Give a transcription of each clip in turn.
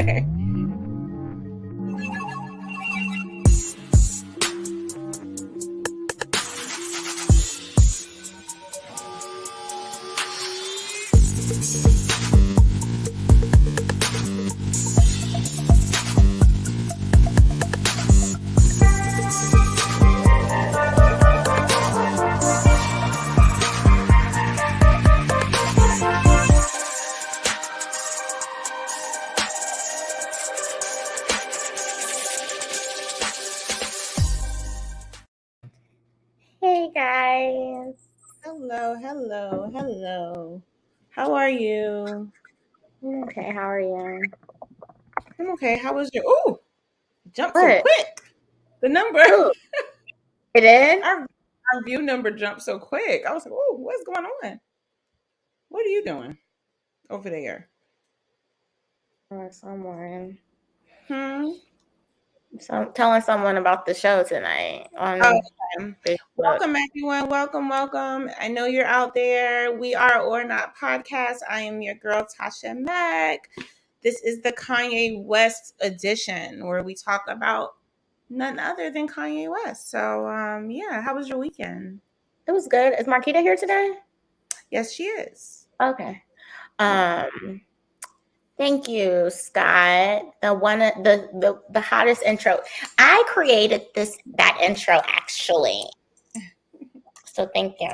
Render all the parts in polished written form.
Hey guys. Hello. How are you? I'm okay. How are you? I'm okay. How was your? Ooh, jumped so What? quick. The number, Ooh, it is? our view number jumped so quick. I was like, "Ooh, what's going on? What are you doing over there?" Someone. Hmm. So telling someone about the show tonight on Facebook. Welcome, everyone. Welcome. I know you're out there. We are ORNOT Podcast. I am your girl, Tasha Mack. This is the Kanye West edition where we talk about none other than Kanye West. So, yeah, how was your weekend? It was good. Is Marquita here today? Yes, she is. Okay. Thank you, Scott. The hottest intro. I created that intro actually. So thank you.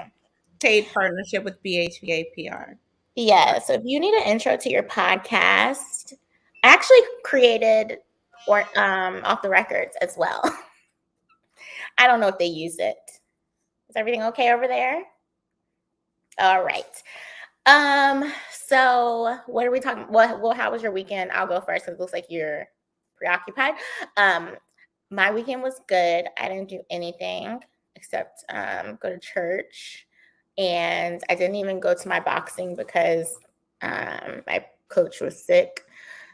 Paid partnership with BHVA PR. Yeah, so if you need an intro to your podcast, I actually created off the records as well. I don't know if they use it. Is everything okay over there? All right. So what are we talking? Well, how was your weekend? I'll go first because it looks like you're preoccupied. My weekend was good. I didn't do anything except go to church, and I didn't even go to my boxing because my coach was sick.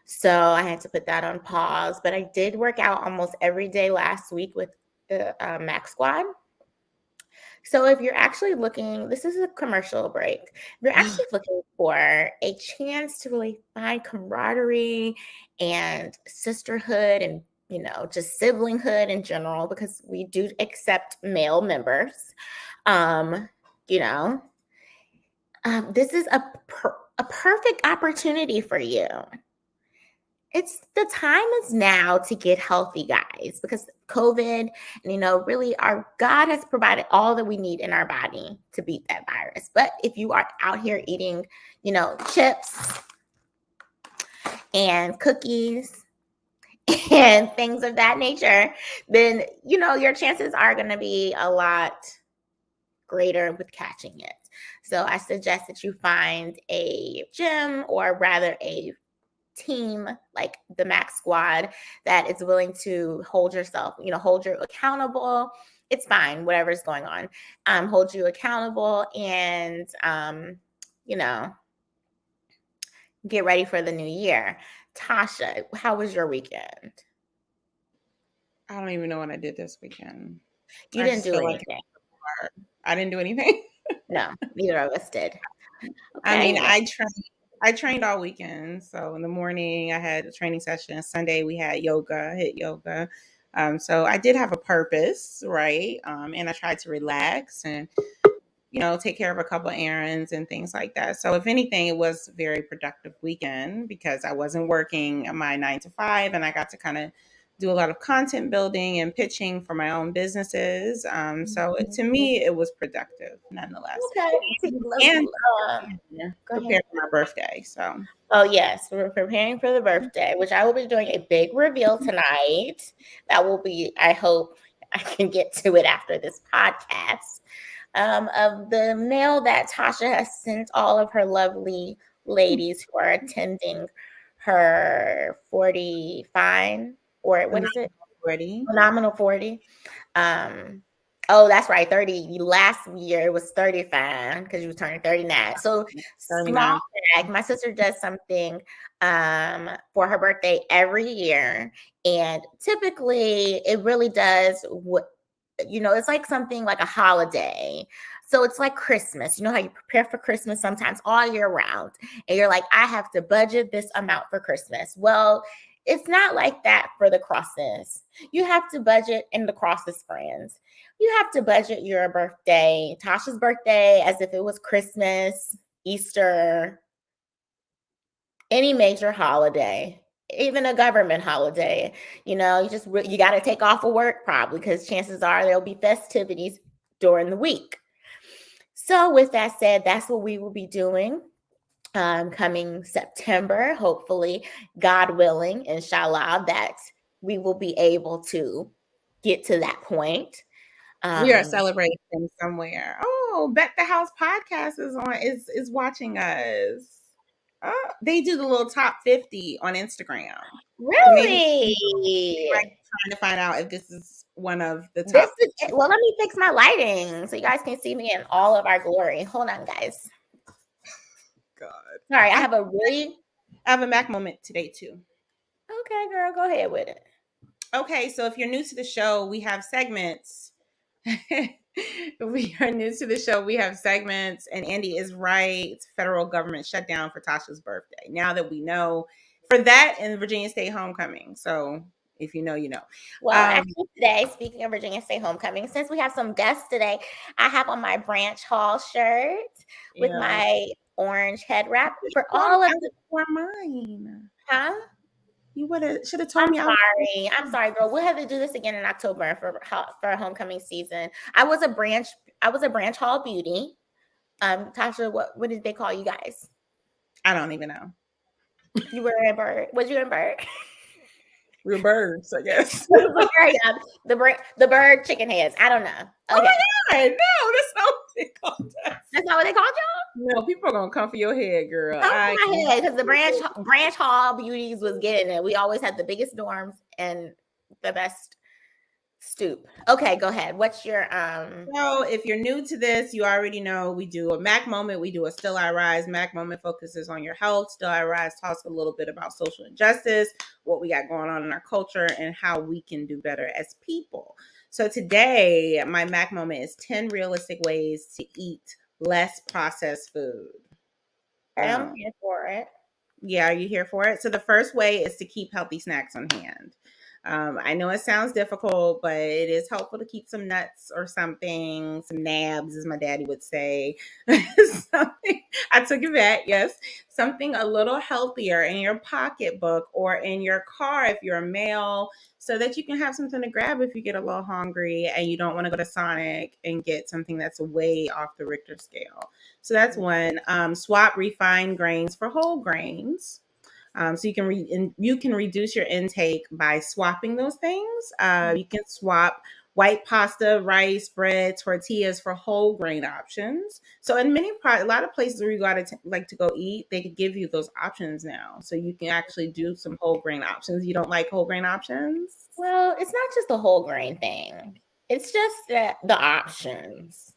So I had to put that on pause. But I did work out almost every day last week with the Max Squad. So if you're actually looking, this is a commercial break. If you're actually looking for a chance to really find camaraderie and sisterhood and, just siblinghood in general, because we do accept male members, this is a perfect opportunity for you. The time is now to get healthy, guys, because COVID, really our God has provided all that we need in our body to beat that virus. But if you are out here eating, chips and cookies and things of that nature, then, your chances are going to be a lot greater with catching it. So I suggest that you find a gym, or rather a team like the Max Squad that is willing to hold yourself, hold you accountable. It's fine, whatever's going on. Hold you accountable and, get ready for the new year. Tasha, how was your weekend? I don't even know what I did this weekend. You didn't do anything. I didn't do anything. No, neither of us did. Okay. I mean, I trained all weekend. So in the morning I had a training session. Sunday we had HIIT yoga. So I did have a purpose, right? And I tried to relax and, take care of a couple of errands and things like that. So if anything, it was a very productive weekend because I wasn't working my 9 to 5 and I got to kind of do a lot of content building and pitching for my own businesses. So to me, it was productive nonetheless. Okay. And prepared for my birthday. So. Oh, yes. We're preparing for the birthday, which I will be doing a big reveal tonight. That will be, I hope I can get to it after this podcast, of the mail that Tasha has sent all of her lovely ladies who are attending her 40 fine, or what is it? 40. Phenomenal 40. Oh, that's right. 30. Last year it was 35 because you were turning 39. So 39. Small bag. My sister does something for her birthday every year. And typically it really does it's like something like a holiday. So it's like Christmas. You know how you prepare for Christmas sometimes all year round, and you're like, I have to budget this amount for Christmas. Well, it's not like that for the crosses. You have to budget in the crosses friends. You have to budget your birthday, Tasha's birthday, as if it was Christmas, Easter, any major holiday, even a government holiday. You got to take off of work probably, because chances are there'll be festivities during the week. So with that said, that's what we will be doing coming September, hopefully, God willing, inshallah, that we will be able to get to that point. We are celebrating somewhere. Oh, Bet the House podcast is watching us. They do the little top 50 on Instagram. Really? So maybe trying to find out if this is one of the top. Well, let me fix my lighting so you guys can see me in all of our glory. Hold on, guys. God. Sorry, I have a Mac moment today too. Okay, girl, go ahead with it. Okay, so if you're new to the show, we have segments. We are new to the show. We have segments, and Andy is right. It's federal government shutdown for Tasha's birthday. Now that we know, for that and Virginia State homecoming. So if you know, you know. Well, actually today, speaking of Virginia State homecoming, since we have some guests today, I have on my Branch Hall shirt with my orange head wrap for all of mine. Huh? You should have told me. I'm sorry, girl. We'll have to do this again in October for homecoming season. I was a Branch Hall beauty. Tasha, what did they call you guys? I don't even know. You were a bird. Was you a bird? We were birds, I guess. The bird chicken heads. I don't know. Okay. Oh my God, no, that's not what they called us. That's not what they called y'all? No, people are gonna come for your head, girl. Come for my head, because the Branch Hall beauties was getting it. We always had the biggest dorms and the best stoop. Okay, go ahead. What's your So if you're new to this, you already know we do a Mac moment, we do a Still I Rise. Mac moment focuses on your health. Still I Rise talks a little bit about social injustice, what we got going on in our culture, and how we can do better as people. So today, my Mac moment is 10 realistic ways to eat less processed food. I'm here for it. Yeah, are you here for it? So the first way is to keep healthy snacks on hand. I know it sounds difficult, but it is helpful to keep some nuts or something, some nabs, as my daddy would say. I took it back, yes. Something a little healthier in your pocketbook or in your car if you're a male, so that you can have something to grab if you get a little hungry and you don't want to go to Sonic and get something that's way off the Richter scale. So that's one. Swap refined grains for whole grains. So you can reduce your intake by swapping those things. You can swap white pasta, rice, bread, tortillas for whole grain options. So in a lot of places where you like to go eat, they could give you those options now. So you can actually do some whole grain options. You don't like whole grain options? Well, it's not just the whole grain thing. It's just that the options.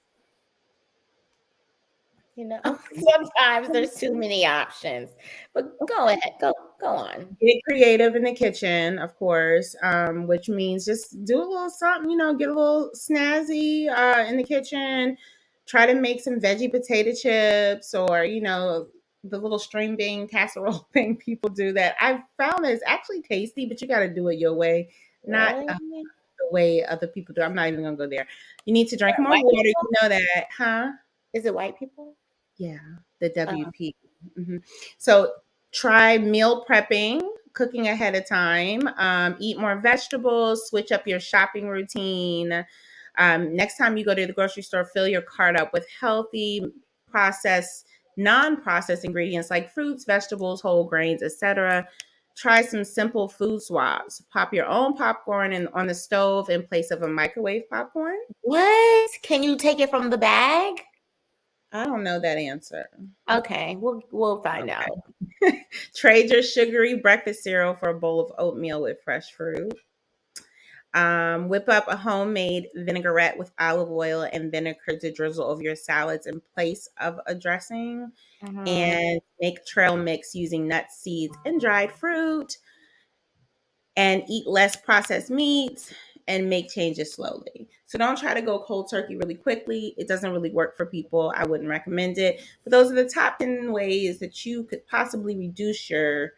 Sometimes there's too many options. But go ahead, go on. Get creative in the kitchen, of course, which means just do a little something, get a little snazzy in the kitchen. Try to make some veggie potato chips, or, the little string bean casserole thing people do that I've found that it's actually tasty, but you got to do it your way, not the way other people do. I'm not even going to go there. You need to drink more water. People? You know that, huh? Is it white people? Yeah, the WP. Mm-hmm. So try meal prepping, cooking ahead of time. Eat more vegetables. Switch up your shopping routine. Next time you go to the grocery store, fill your cart up with healthy, non-processed ingredients like fruits, vegetables, whole grains, etc. Try some simple food swaps. Pop your own popcorn on the stove in place of a microwave popcorn. What? Can you take it from the bag? I don't know that answer. Okay, we'll find out. Trade your sugary breakfast cereal for a bowl of oatmeal with fresh fruit. Whip up a homemade vinaigrette with olive oil and vinegar to drizzle over your salads in place of a dressing. Mm-hmm. And make trail mix using nuts, seeds, and dried fruit. And eat less processed meats. and make changes slowly. So don't try to go cold turkey really quickly. It doesn't really work for people. I wouldn't recommend it. But those are the top 10 ways that you could possibly reduce your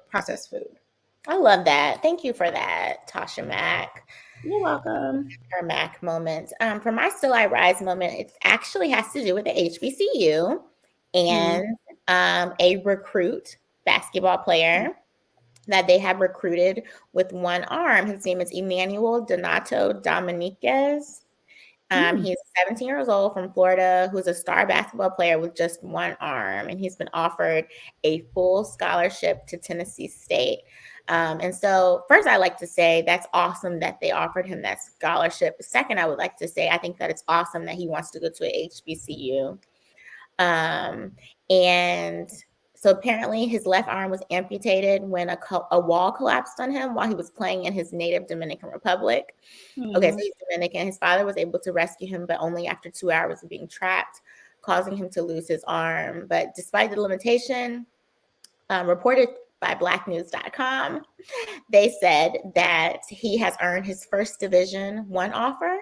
processed food. I love that. Thank you for that, Tasha Mack. You're welcome. Her Mac moment. For my Still I Rise moment, it actually has to do with the HBCU and a recruit basketball player that they have recruited with one arm. His name is Emmanuel Donato Dominguez. He's 17 years old from Florida, who's a star basketball player with just one arm, and he's been offered a full scholarship to Tennessee State. And so, first, I like to say that's awesome that they offered him that scholarship. Second, I would like to say I think that it's awesome that he wants to go to a HBCU. And so apparently his left arm was amputated when a wall collapsed on him while he was playing in his native Dominican Republic. Okay, so he's Dominican. His father was able to rescue him, but only after 2 hours of being trapped, causing him to lose his arm. But despite the limitation, reported by blacknews.com, they said that he has earned his first Division I offer.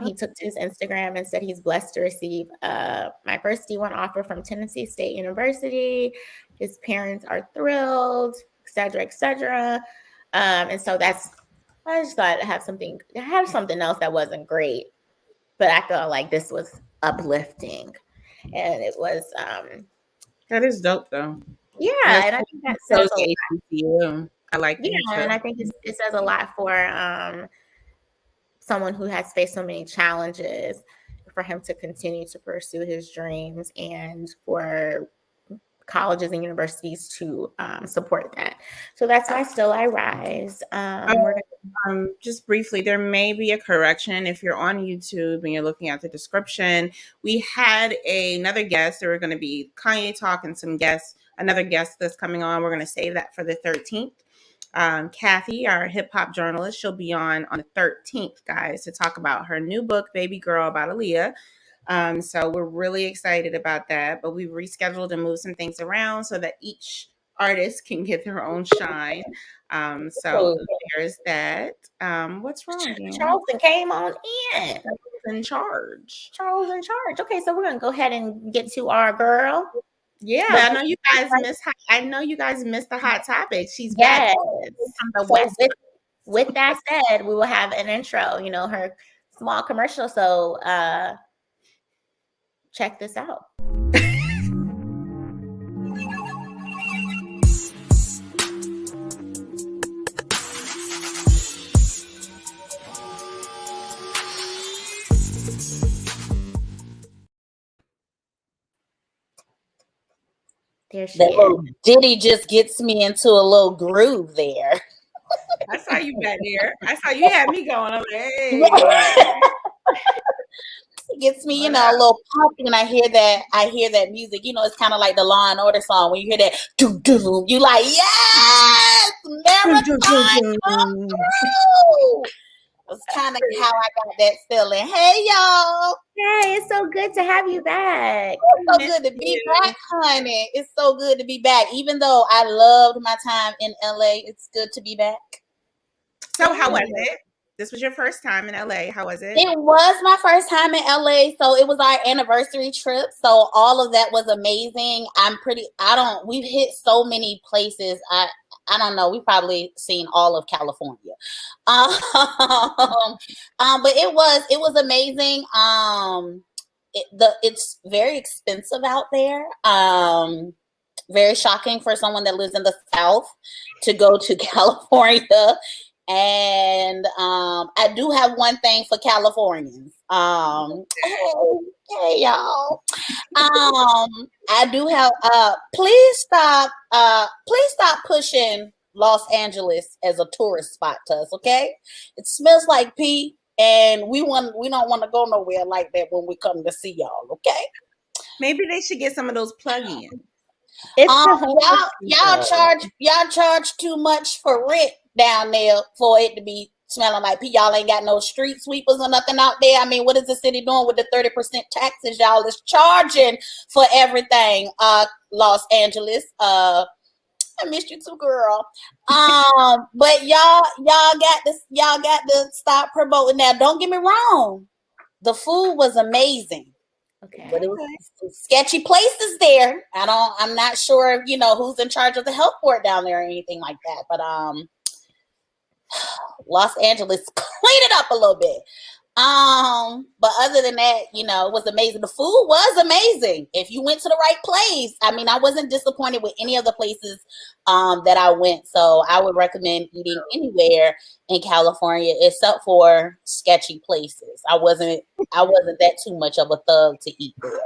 He took to his Instagram and said he's blessed to receive my first D1 offer from Tennessee State University. His parents are thrilled, et cetera, et cetera. And so I just thought I had something else that wasn't great, but I felt like this was uplifting. And it was that is dope though. Yeah, and I think that says a lot. I like that. Yeah, and I think it says a lot for someone who has faced so many challenges, for him to continue to pursue his dreams and for colleges and universities to support that. So that's why Still I Rise. Just briefly, there may be a correction if you're on YouTube and you're looking at the description. We had another guest. There were going to be Kanye talk and another guest that's coming on. We're going to save that for the 13th. Kathy, our hip hop journalist, she'll be on the 13th, guys, to talk about her new book, Baby Girl, about Aaliyah. So we're really excited about that, but we've rescheduled and moved some things around so that each artist can get their own shine. So there's that. What's wrong? Charleston came on in. Charles in charge. Okay, so we're gonna go ahead and get to our girl. Yeah, but I know you guys missed the hot topic. She's back from the West. With that said, we will have an intro. Her small commercial. So check this out. That little ditty just gets me into a little groove there. I saw you back there. I saw you had me going over there. Hey. It gets me, a little pumped when I hear that music. It's kind of like the Law and Order song. When you hear that, doom, doom, you like, yes, marathon come through. That's kind of how I got that feeling. Hey, y'all. Hey, it's so good to have you back. It's so good to be back, honey. It's so good to be back. Even though I loved my time in LA, it's good to be back. So how was it? This was your first time in LA. How was it? It was my first time in LA. So it was our anniversary trip. So all of that was amazing. We've hit so many places. I don't know. We've probably seen all of California. But it was amazing. It's very expensive out there. Very shocking for someone that lives in the South to go to California. And I do have one thing for Californians. Hey y'all. I do have please stop pushing Los Angeles as a tourist spot to us, okay? It smells like pee, and we don't want to go nowhere like that when we come to see y'all, okay? Maybe they should get some of those plug-ins. Y'all charge too much for rent down there for it to be smelling like pee. Y'all ain't got no street sweepers or nothing out there. I mean, what is the city doing with the 30% taxes y'all is charging for everything? Los Angeles. I missed you too, girl. But y'all got to stop promoting that. Don't get me wrong. The food was amazing. Okay. But it was sketchy places there. I'm not sure, who's in charge of the health board down there or anything like that. But Los Angeles, clean it up a little bit. But other than that, it was amazing. The food was amazing. If you went to the right place, I wasn't disappointed with any of the places that I went. So I would recommend eating anywhere in California except for sketchy places. I wasn't that too much of a thug to eat there. But.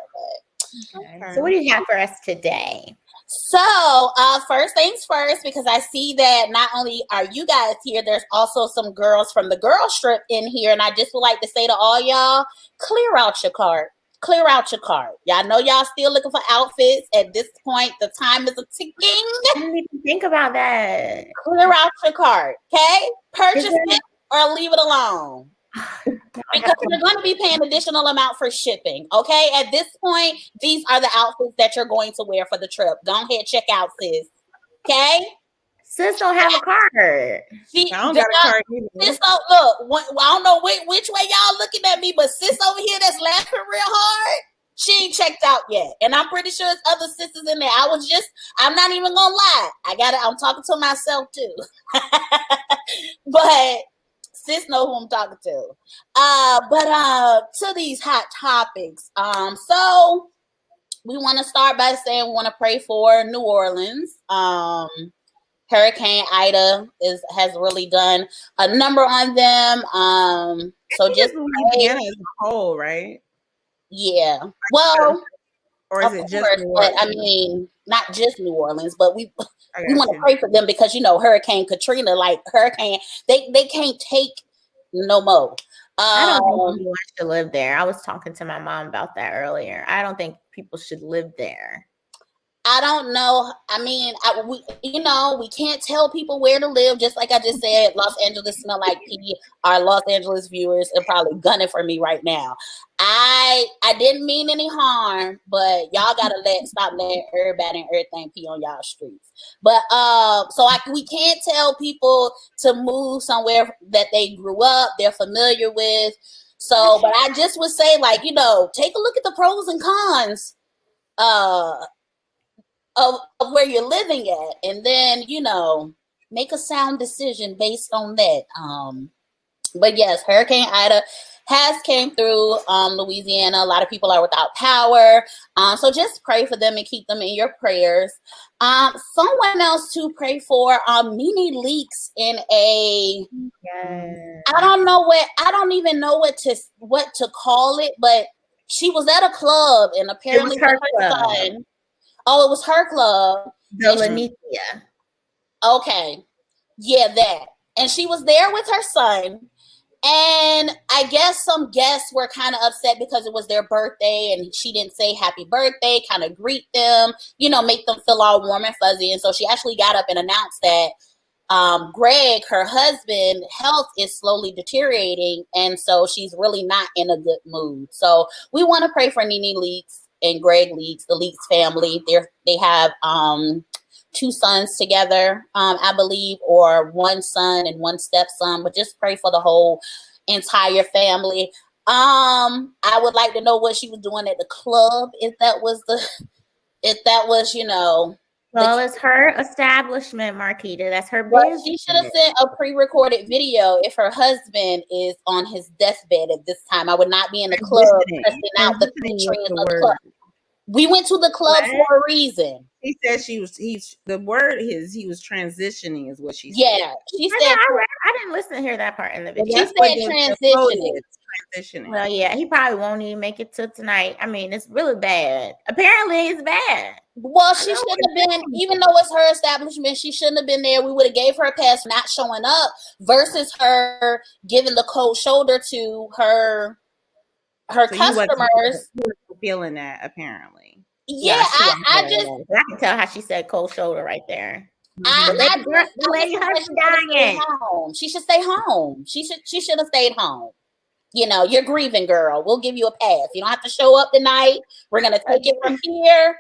Okay. So what do you have for us today? So, first things first, because I see that not only are you guys here, there's also some girls from the girl strip in here. And I just would like to say to all y'all, clear out your cart. Clear out your cart. Y'all know y'all still looking for outfits. At this point, the time is a ticking. I didn't even think about that. Clear out your cart, okay? Purchase it or leave it alone. Because you're going to be paying additional amount for shipping, okay? At this point, these are the outfits that you're going to wear for the trip. Go ahead, check out, sis. Okay? Sis don't have a card. I don't got a card either. Sis don't look. I don't know which way y'all looking at me, but sis over here that's laughing real hard, she ain't checked out yet. And I'm pretty sure there's other sisters in there. I'm not even gonna lie. I'm talking to myself too. But sis know who I'm talking to. But to these hot topics. So we want to start by saying we want to pray for New Orleans. Hurricane Ida has really done a number on them. So just Louisiana as a whole, right? Yeah. Well, or is it just New Orleans? But not just New Orleans, but we want to pray for them because Hurricane Katrina, they can't take no more. I don't think people should live there. I was talking to my mom about that earlier. I don't think people should live there. I don't know. We can't tell people where to live. Just like I just said, Los Angeles smell like pee. Our Los Angeles viewers are probably gunning for me right now. I didn't mean any harm, but y'all gotta stop letting everybody and everything pee on y'all streets. But we can't tell people to move somewhere that they grew up, they're familiar with. So, but I just would say, take a look at the pros and cons. Of where you're living at, and then make a sound decision based on that. But yes, Hurricane Ida has came through Louisiana. A lot of people are without power, so just pray for them and keep them in your prayers. Someone else to pray for, Nene Leakes in a I don't even know what to call it, but she was at a club and apparently her son. Oh, it was her club. Delanetia. Okay. Yeah, that. And she was there with her son. And I guess some guests were kind of upset because it was their birthday and she didn't say happy birthday, kind of greet them, make them feel all warm and fuzzy. And so she actually got up and announced that Greg, her husband, health is slowly deteriorating. And so she's really not in a good mood. So we want to pray for Nene Leakes and Greg Leakes, the Leakes family. They have 2 sons together, I believe, or 1 son and 1 stepson, but just pray for the whole entire family. I would like to know what she was doing at the club, if that was well, it's her establishment, Marquita. That's her business. She should have sent a pre-recorded video if her husband is on his deathbed at this time. I would not be in the club testing out the pictures of the club. We went to the club for a reason. He said he was transitioning is what she said. Yeah. She said I didn't listen to hear that part in the video. She said transitioning. Well, yeah, he probably won't even make it to tonight. It's really bad. Apparently it's bad. Well, she shouldn't have been, even though it's her establishment, she shouldn't have been there. We would have gave her a pass for not showing up versus her giving the cold shoulder to her customers. Feeling that apparently. Yeah, I can tell how she said cold shoulder right there. The lady husband dying. She should stay home. She should have stayed home. You're grieving, girl. We'll give you a pass. You don't have to show up tonight. We're gonna take it from here.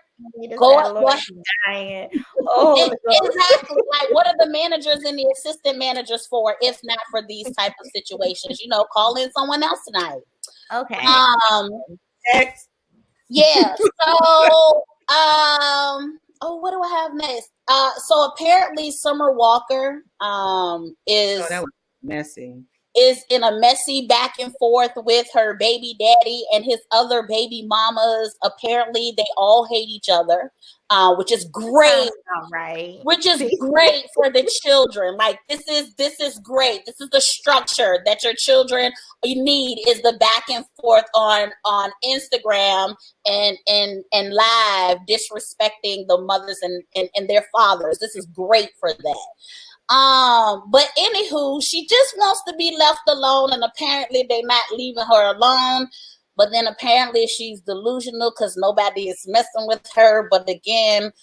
Go up. Dying. Oh, exactly. Like, what are the managers and the assistant managers for if not for these type of situations? Call in someone else tonight. Okay. Next. Yeah. So, what do I have next? So apparently Summer Walker that was messy. Is in a messy back and forth with her baby daddy and his other baby mamas. Apparently they all hate each other, which is great. Right. Which is great for the children. Like, this is great. This is the structure that your children need, is the back and forth on Instagram and live, disrespecting the mothers and their fathers. This is great for that. But anywho, she just wants to be left alone, and apparently they're not leaving her alone. But then apparently she's delusional because nobody is messing with her. But again,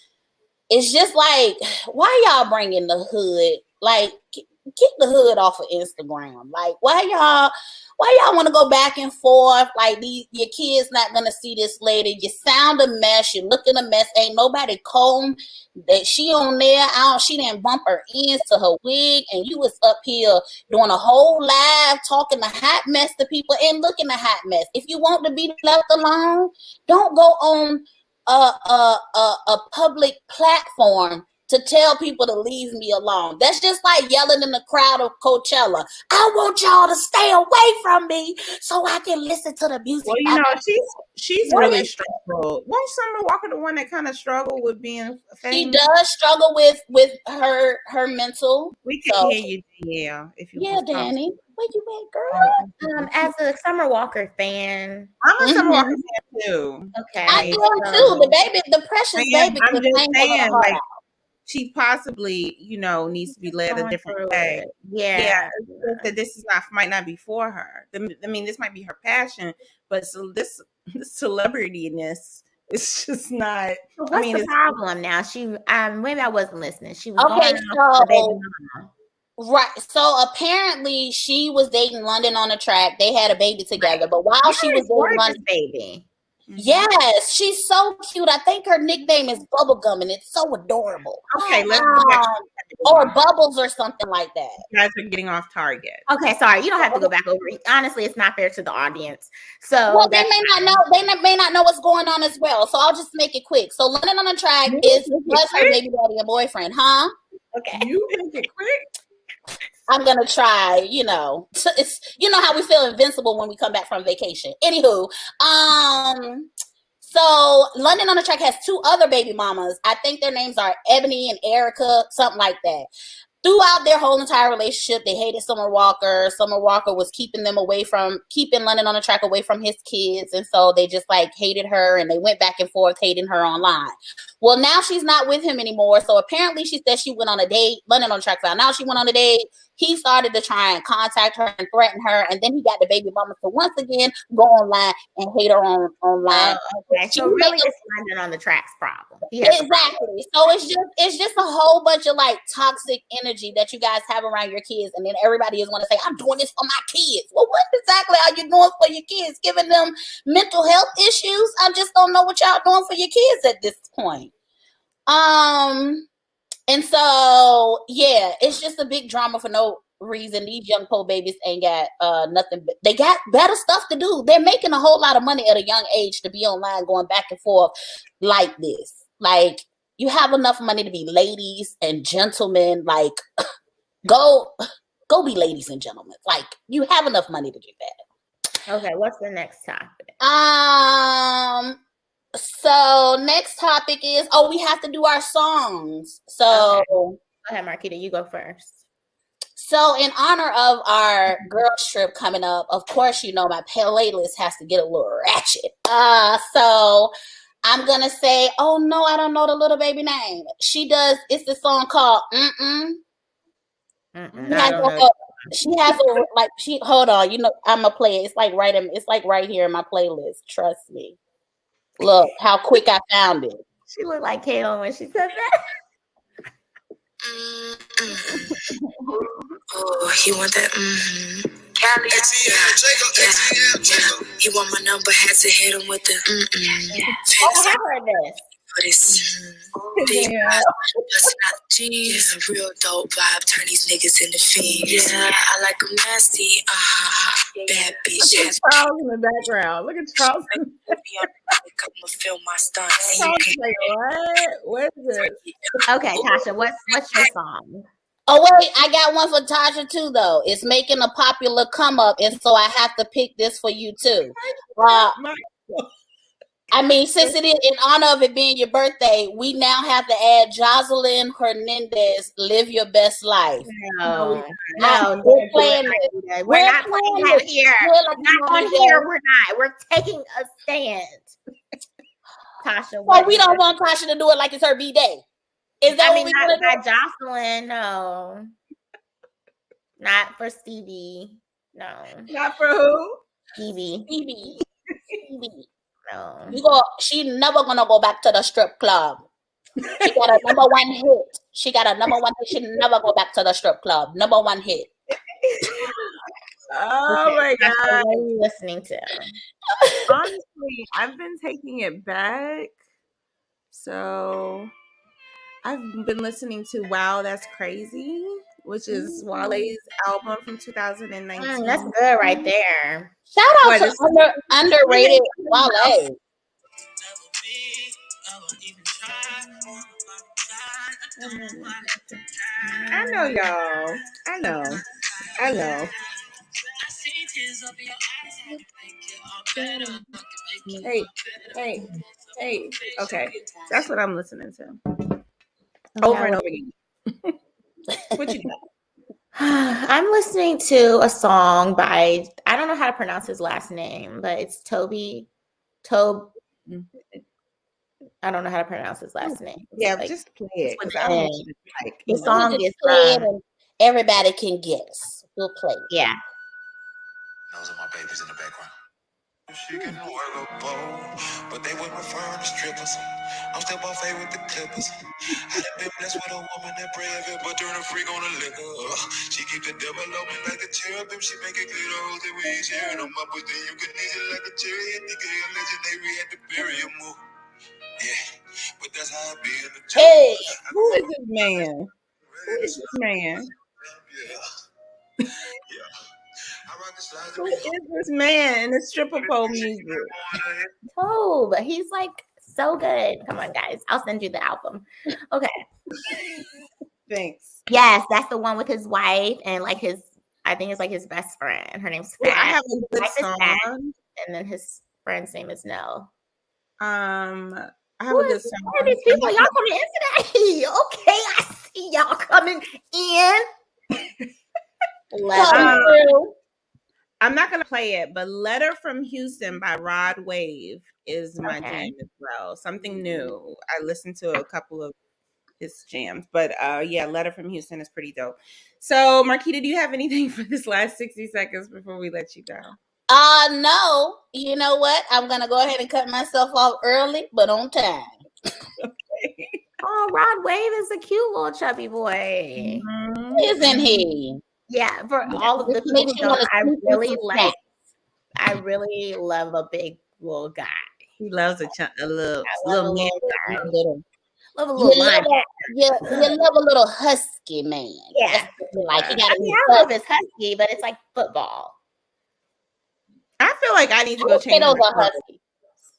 it's just like, why y'all bringing the hood? Like, get the hood off of Instagram. Like, why y'all want to go back and forth? Like, your kids not gonna see this lady. You sound a mess. You looking a mess. Ain't nobody comb that she on there. She didn't bump her ends to her wig, and you was up here doing a whole live talking a hot mess to people and looking a hot mess. If you want to be left alone, don't go on a public platform to tell people to leave me alone. That's just like yelling in the crowd of Coachella. I want y'all to stay away from me so I can listen to the music. Well, she's really struggled. Wasn't Summer Walker the one that kind of struggled with being famous? She does struggle with her mental. We can hear you, Danielle. Danny. Where you at, girl? As a Summer Walker fan, I'm a Summer Walker fan too. Okay, I am too. The precious baby. I'm just saying, like, she possibly, needs to be led a different way. Yeah. That this might not be for her. I mean, this might be her passion, but so this celebrityness, it's just not. So what's the problem now? She, maybe I wasn't listening. She was Right. So apparently she was dating London on the track. They had a baby together. But while she was dating London, baby. Yes, she's so cute. I think her nickname is Bubblegum, and it's so adorable. Okay, let's or Bubbles or something like that. You guys are getting off target. Okay, sorry. You don't have to go back over it. Honestly, it's not fair to the audience. So well, they may not know. They may not know what's going on as well. So I'll just make it quick. So London on the track was her baby daddy and boyfriend, huh? Okay, you make it quick. I'm gonna try, it's how we feel invincible when we come back from vacation. Anywho, so London on the Track has two other baby mamas. I think their names are Ebony and Erica, something like that. Throughout their whole entire relationship, they hated Summer Walker. Summer Walker was keeping London on the Track away from his kids. And so they just hated her, and they went back and forth hating her online. Well, now she's not with him anymore. So apparently she said she went on a date. London on the Track found out she went on a date. He started to try and contact her and threaten her. And then he got the baby mama to once again go online and hate her online. Okay. So really it's London on the Track's problem. Exactly. So it's just a whole bunch of toxic energy that you guys have around your kids. And then everybody is going to say, I'm doing this for my kids. Well, what exactly are you doing for your kids? Giving them mental health issues? I just don't know what y'all doing for your kids at this point. And so, yeah, it's just a big drama for no reason. These young po babies ain't got nothing. They got better stuff to do. They're making a whole lot of money at a young age to be online going back and forth like this. You have enough money to be ladies and gentlemen. Go be ladies and gentlemen. You have enough money to do that. Okay, what's the next topic? So next topic is, we have to do our songs. So okay. Go ahead, Marquita, you go first. So in honor of our girls trip coming up, of course, my playlist has to get a little ratchet. So I'm gonna say, oh no, I don't know the little baby name. It's the song called hold on, I'm gonna play it. It's right here in my playlist. Trust me. Look how quick I found it. She looked like Kayla when she said that. Oh, he want that. Cali. Yeah. He want my number, had to hit him with the. Oh, I heard this. but it's big Yeah. vibe, busting out the jeans. Yeah, real dope vibe, turn these niggas into fiends. Yeah, I like them nasty, bad bitch. Look at Charles in the background. Look at Charles. I'ma film my stunts. Charles is like, what is this? Okay, Tasha, what's your song? Oh wait, I got one for Tasha too though. It's making a popular come up, and so I have to pick this for you too. I mean, since it is in honor of it being your birthday, we now have to add Jocelyn Hernandez, "Live Your Best Life." No, we're playing it. We're not playing that here. Not on here. We're not. We're taking a stand. Tasha, well, we don't want Tasha to do it like it's her B-Day. Is that what we not gonna do? Jocelyn, no. Not for Stevie. No. Not for who? Stevie. No. She never gonna go back to the strip club. She got a number one hit. She never go back to the strip club. Number one hit. Oh my God. What are you listening to? Honestly, I've been taking it back. So I've been listening to Wow, That's Crazy, which is Wale's album from 2019. That's good right there. Shout out to underrated Wale. I know y'all. I know. Hey. Okay. That's what I'm listening to. Over and over again. What you got? I'm listening to a song by, I don't know how to pronounce his last name, but it's Toby. I don't know how to pronounce his last name. Yeah, just play it. The song is and everybody can guess. We'll play. Yeah. Those are my babies in the background. She can work a bowl, but they would prefer the strippers. I'm still buffet with the clippers. I done been blessed with a woman that brave it, but turn a freak on the liquor. She keep the devil open like a cherubim. She make it clear the hoes that we ain't sharing them up, but then you can eat it like a cherry. Hit the girl legendary at the barrier move. Yeah, but that's how I be in the church. Hey, who is this man? Yeah. Who is this man in the stripper pole music? Oh, but he's like so good. Come on, guys. I'll send you the album. Okay. Thanks. Yes, that's the one with his wife and like I think it's like his best friend. Her name's Fat. I have a good song. And then his friend's name is Nell. I have a good song. Who are these people? Y'all coming in today? Okay, I see y'all coming in. I'm not gonna play it, but "Letter from Houston" by Rod Wave is my jam as well. Something new. I listened to a couple of his jams, but yeah, "Letter from Houston" is pretty dope. So, Marquita, do you have anything for this last 60 seconds before we let you go? No. You know what? I'm gonna go ahead and cut myself off early, but on time. Okay. Oh, Rod Wave is a cute little chubby boy. Mm-hmm. Isn't he? Yeah, for all of the people who don't, I really love a big little guy. He loves a little man. Love a little linebacker. You love a little husky man. Yeah. Like you gotta I love his husky, but it's like football. I feel like I need to go change my clothes.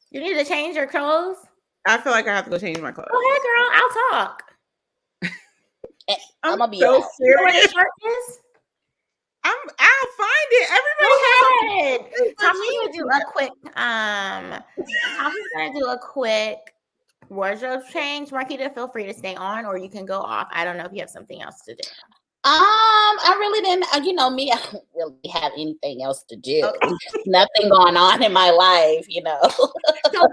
You need to change your clothes? I feel like I have to go change my clothes. Go ahead, girl. I'll talk. I'm gonna be so serious. You know what your shirt is? I'll find it. Everybody has Tommy's gonna do a quick Tommy's gonna do a quick wardrobe change. Marquita, feel free to stay on or you can go off. I don't know if you have something else to do. I really didn't, you know me, I don't really have anything else to do. Okay. Nothing going on in my life, you know. So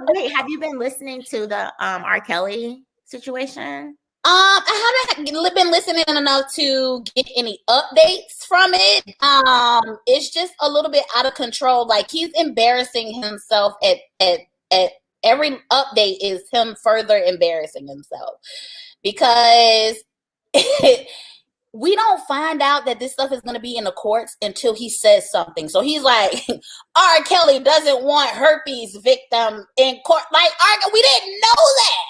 wait, have you been listening to the R. Kelly situation? I haven't been listening enough to get any updates from it. It's just a little bit out of control. Like he's embarrassing himself at every update is him further embarrassing himself because we don't find out that this stuff is going to be in the courts until he says something. So he's like, R. Kelly doesn't want herpes victim in court. Like, we didn't know that.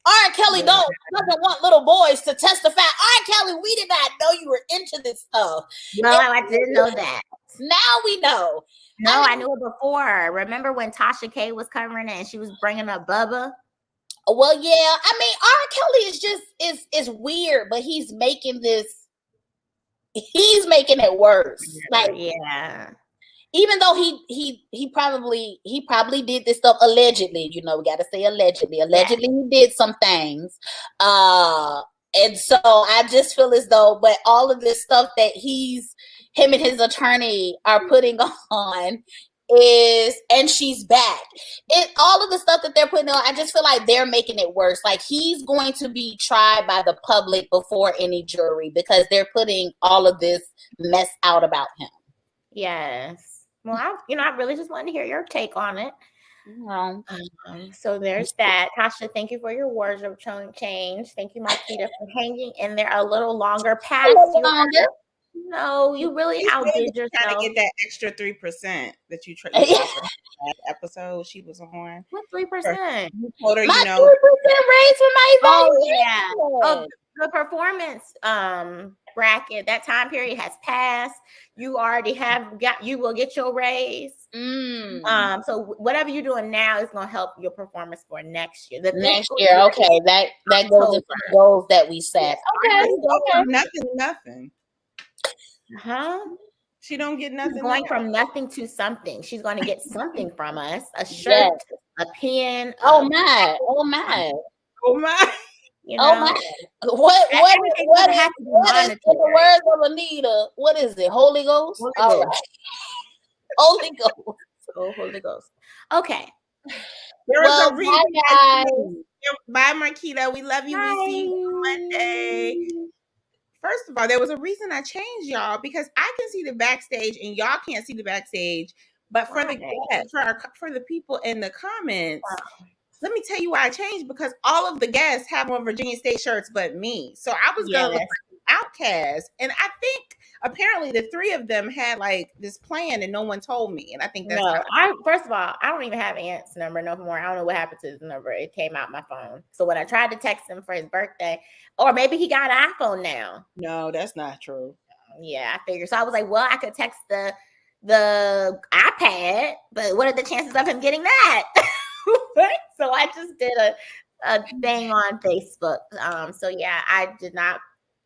R. Kelly doesn't want little boys to testify. R. Kelly, we did not know you were into this stuff. No, I didn't know that. Now we know. No, I knew it before. Remember when Tasha K was covering it and she was bringing up Bubba? Well, yeah. I mean, R. Kelly is just is weird, but he's making it worse. Like, yeah. Even though he probably did this stuff allegedly, we got to say allegedly. Allegedly, he did some things. And so I just feel as though, but all of this stuff that him and his attorney are putting on and she's back. All of the stuff that they're putting on, I just feel like they're making it worse. Like, he's going to be tried by the public before any jury because they're putting all of this mess out about him. Yes. Well, I really just wanted to hear your take on it. So there's that. Tasha, thank you for your wardrobe change. Thank you, Marquita, for hanging in there a little longer past you. No, you really outdid yourself. Trying to get that extra 3% that you tried for that episode she was on. What 3%? You told her, my 3% raise for my evaluation. Oh, the performance bracket, that time period has passed. You already you will get your raise. So whatever you're doing now is going to help your performance for next year. Next year, okay. That goes into the goals that we set. Okay. Nothing. Huh? She don't get nothing. She's going from nothing to something. She's going to get something from us: a shirt, a pen. Oh my! Oh my! Oh my! What is, in the words of Anita, what is it? Holy Ghost? All right. Holy Ghost. Oh, Holy Ghost. Okay. There was a reason. Bye, Marquita. We love you. We see you Monday. First of all, there was a reason I changed y'all because I can see the backstage and y'all can't see the backstage. But for the people in the comments, let me tell you why I changed, because all of the guests have on Virginia State shirts but me. So I was going to look like outcast. And I think apparently the three of them had like this plan and no one told me. And I think that's first of all, I don't even have Ant's number no more. I don't know what happened to his number. It came out my phone. So when I tried to text him for his birthday, or maybe he got an iPhone now. No, that's not true. Yeah, I figured. So I was like, well, I could text the iPad, but what are the chances of him getting that? So I just did a thing on Facebook. So yeah, I did not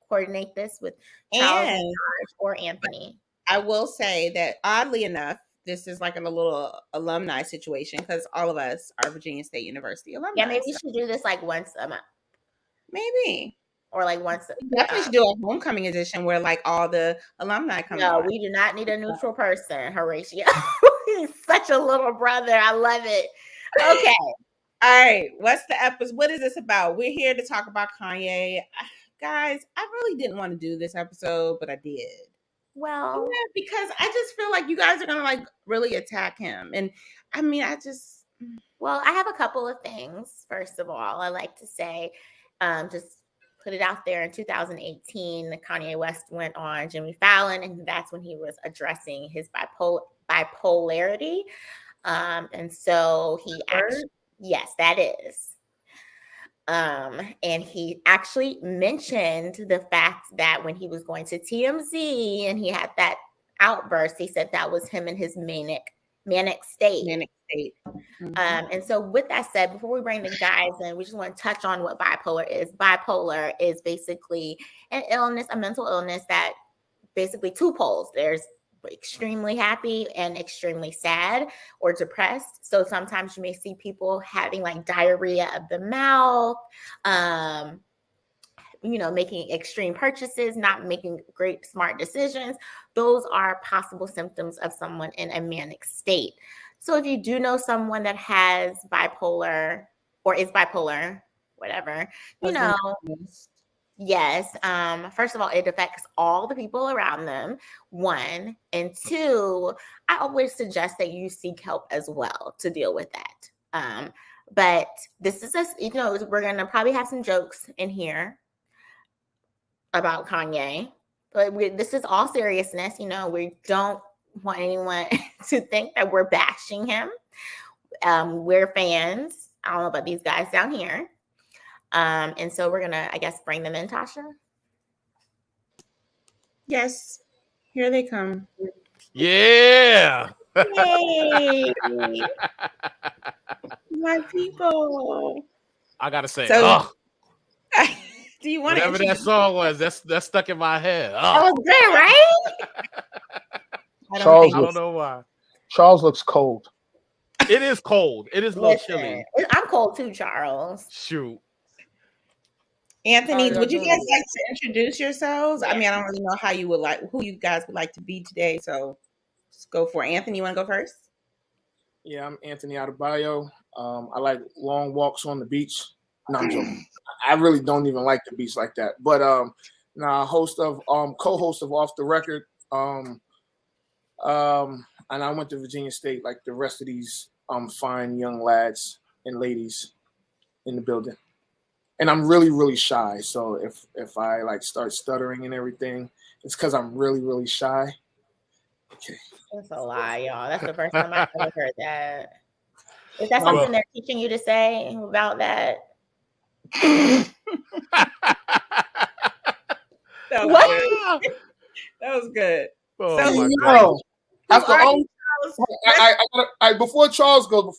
coordinate this with Charles or Anthony. I will say that oddly enough, this is like a little alumni situation because all of us are Virginia State University alumni. Yeah, maybe we should do this like once a month. Maybe. Or like once. Definitely should do a homecoming edition where like all the alumni come. No, we do not need a neutral person, Horatio. He's such a little brother. I love it. Okay. All right. What's the episode? What is this about? We're here to talk about Kanye. Guys, I really didn't want to do this episode, but I did. Well, because I just feel like you guys are going to like really attack him. And I mean, well, I have a couple of things. First of all, I like to say, just put it out there. In 2018, Kanye West went on Jimmy Fallon, and that's when he was addressing his bipolarity. And so he actually, yes, that is. And he actually mentioned the fact that when he was going to TMZ and he had that outburst, he said that was him in his manic state. Mm-hmm. And so with that said, before we bring the guys in, we just want to touch on what bipolar is. Bipolar is basically an illness, a mental illness that basically two poles. There's extremely happy and extremely sad or depressed. So sometimes you may see people having like diarrhea of the mouth, making extreme purchases, not making great smart decisions. Those are possible symptoms of someone in a manic state. So if you do know someone that has bipolar or is bipolar, whatever, yes. First of all, it affects all the people around them, one. And two, I always suggest that you seek help as well to deal with that. But this is we're going to probably have some jokes in here about Kanye, but this is all seriousness. We don't want anyone to think that we're bashing him. We're fans. I don't know about these guys down here. And so we're gonna, I guess, bring them in, Tasha. Yes, here they come. Yeah. Yay! My people. I gotta say, So, do you want to whatever that song was, that's stuck in my head. That was good, right? I don't know why. Charles looks cold. It is cold. It is a little chilly. I'm cold too, Charles. Shoot. Anthony, would you guys like to introduce yourselves? I mean, I don't really know who you guys would like to be today. So just go for it. Anthony, you want to go first? Yeah, I'm Anthony Adebayo. I like long walks on the beach. No, I'm joking. I really don't even like the beach like that. But co-host of Off the Record. And I went to Virginia State like the rest of these fine young lads and ladies in the building. And I'm really, really shy. So if I like start stuttering and everything, it's because I'm really, really shy. Okay. That's a lie, y'all. That's the first time I've ever heard that. Is that something they're teaching you to say about that? That was good. Oh, so before Charles goes,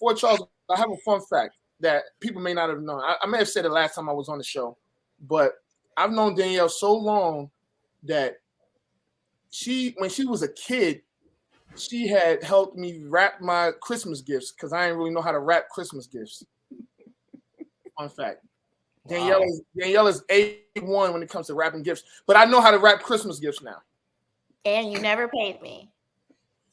I have a fun fact that people may not have known. I may have said it last time I was on the show, but I've known Danielle so long that when she was a kid, she had helped me wrap my Christmas gifts because I didn't really know how to wrap Christmas gifts. Fun fact. Wow. Danielle is A1 when it comes to wrapping gifts, but I know how to wrap Christmas gifts now. And you never paid me.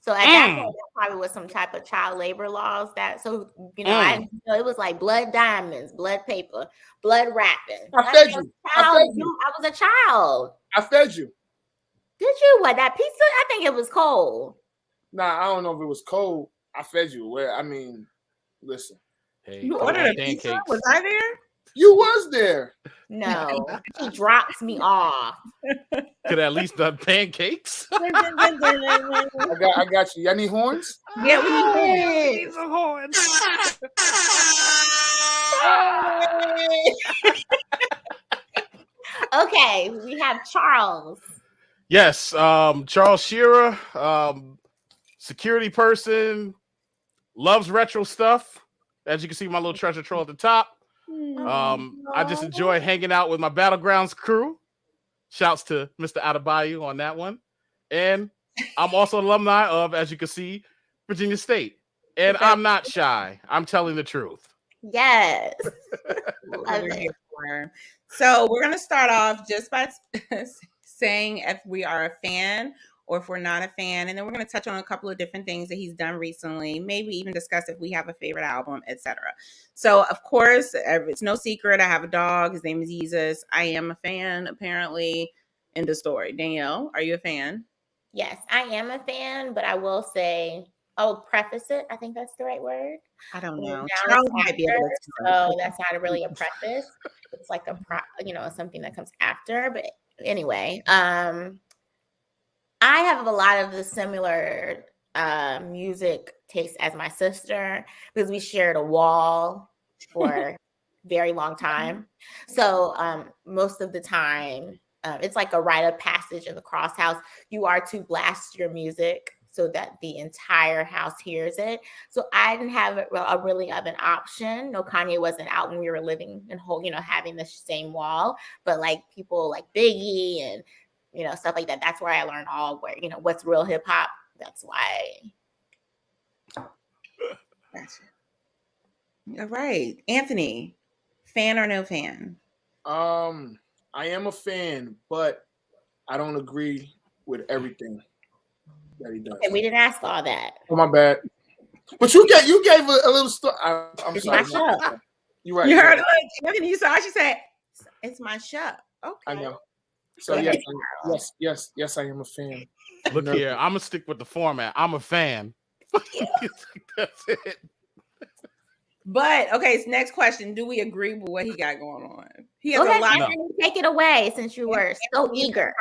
So at that point, there probably was some type of child labor laws it was like blood diamonds, blood paper, blood wrapping. I fed you. I was a child. I fed you. Did you? What, that pizza? I think it was cold. Nah, I don't know if it was cold. I fed you. Listen. Hey, you ordered a pizza? Was I there? You was there. No, he drops me off. Could at least done pancakes. I got you. Y'all need horns? Yeah, we need horns. Okay, we have Charles. Yes, Charles Shearer, security person, loves retro stuff. As you can see, my little treasure troll at the top. I just enjoy hanging out with my Battlegrounds crew. Shouts to Mr. Adebayo on that one. And I'm also an alumni of, as you can see, Virginia State. And I'm not shy. I'm telling the truth. Yes. So we're going to start off just by saying if we are a fan or if we're not a fan. And then we're going to touch on a couple of different things that he's done recently, maybe even discuss if we have a favorite album, etc. So, of course, it's no secret I have a dog. His name is Jesus. I am a fan, apparently, in the story. Danielle, are you a fan? Yes, I am a fan, but I will say, I'll preface it. I think that's the right word. I don't know. Charles might be able to. So that's not really a preface. It's like something that comes after. But anyway, I have a lot of the similar music taste as my sister because we shared a wall for a very long time. So most of the time, it's like a rite of passage in the Cross house. You are to blast your music so that the entire house hears it. So I didn't have really of an option. No, Kanye wasn't out when we were living and having the same wall, but like people like Biggie and stuff like that. That's where I learned what's real hip hop. That's why. Gotcha. All right. Anthony, fan or no fan? I am a fan, but I don't agree with everything that he does. Okay, we didn't ask all that. Oh, my bad. But you gave a little story. I'm sorry. You're right. You heard it. Anthony, you saw she said, it's my show. Okay. I know. So yes, I am a fan. Look here, I'm gonna stick with the format. I'm a fan. That's it. But okay, so next question: do we agree with what he got going on? He has a lot. No. Take it away since you were so eager.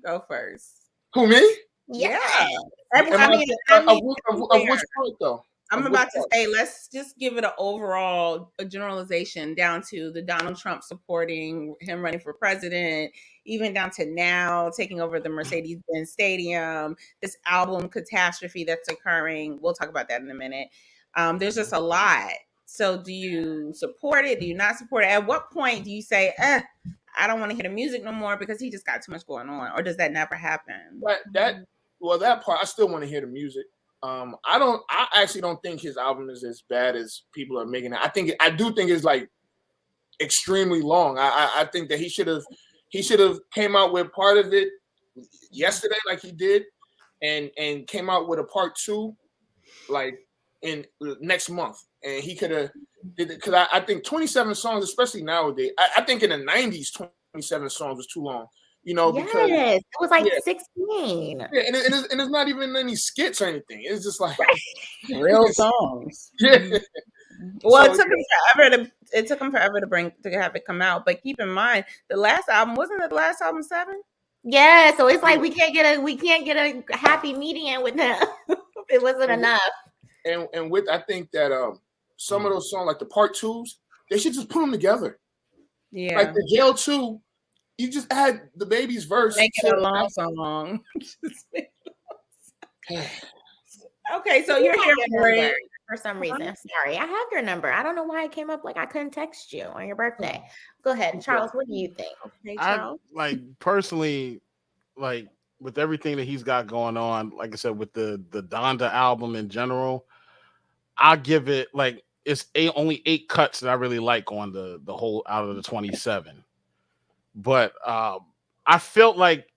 Go first. Who, me? Yeah. Of which part though? I'm about to say, let's just give it an overall generalization down to the Donald Trump supporting him running for president, even down to now taking over the Mercedes-Benz Stadium, this album catastrophe that's occurring. We'll talk about that in a minute. There's just a lot. So do you support it? Do you not support it? At what point do you say, I don't want to hear the music no more because he just got too much going on? Or does that never happen? That part, I still want to hear the music. I actually don't think his album is as bad as people are making it. I do think it's like extremely long. I think that he should have came out with part of it yesterday, like he did, and came out with a part 2, like in next month. And he could have did it, because I think 27 songs, especially nowadays. I think in the 90s, 27 songs was too long. Because it was like 16. Yeah, and it's not even any skits or anything. It's just like real songs. Yeah. Well, it took him forever to have it come out. But keep in mind, the last album wasn't the last album 7? Yeah, so it's like we can't get a happy median with him. It wasn't enough. And with I think that some of those songs, like the part 2s, they should just put them together. Yeah, like the Jail 2. You just add the baby's verse. Make it a long song. Okay, so you're here for it for some reason. Sorry, I have your number. I don't know why it came up like I couldn't text you on your birthday. Go ahead, Charles. What do you think? Okay, Charles. Personally, with everything that he's got going on, like I said, with the Donda album in general, I'll give it it's only 8 cuts that I really like on the whole out of the 27. But I felt like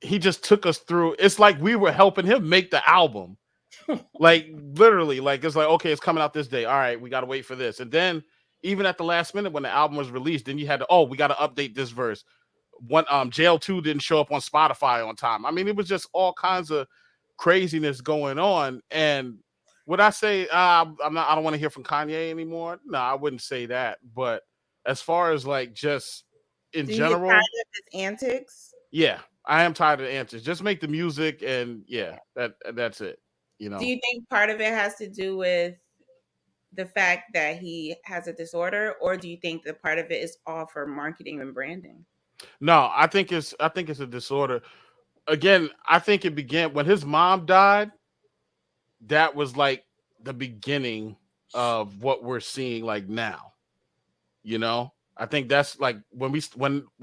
he just took us through. It's like we were helping him make the album. Literally, it's like, okay, it's coming out this day. All right, we got to wait for this. And then even at the last minute when the album was released, then you had to, we got to update this verse. Jail 2 didn't show up on Spotify on time. I mean, it was just all kinds of craziness going on. And would I say I don't want to hear from Kanye anymore? No, I wouldn't say that. But as far as just in general, tired of his antics? Yeah, I am tired of the antics. Just make the music, and that's it. Do you think part of it has to do with the fact that he has a disorder, or do you think that part of it is all for marketing and branding? No, I think it's a disorder. Again, I think it began when his mom died. That was like the beginning of what we're seeing now. I think that's like when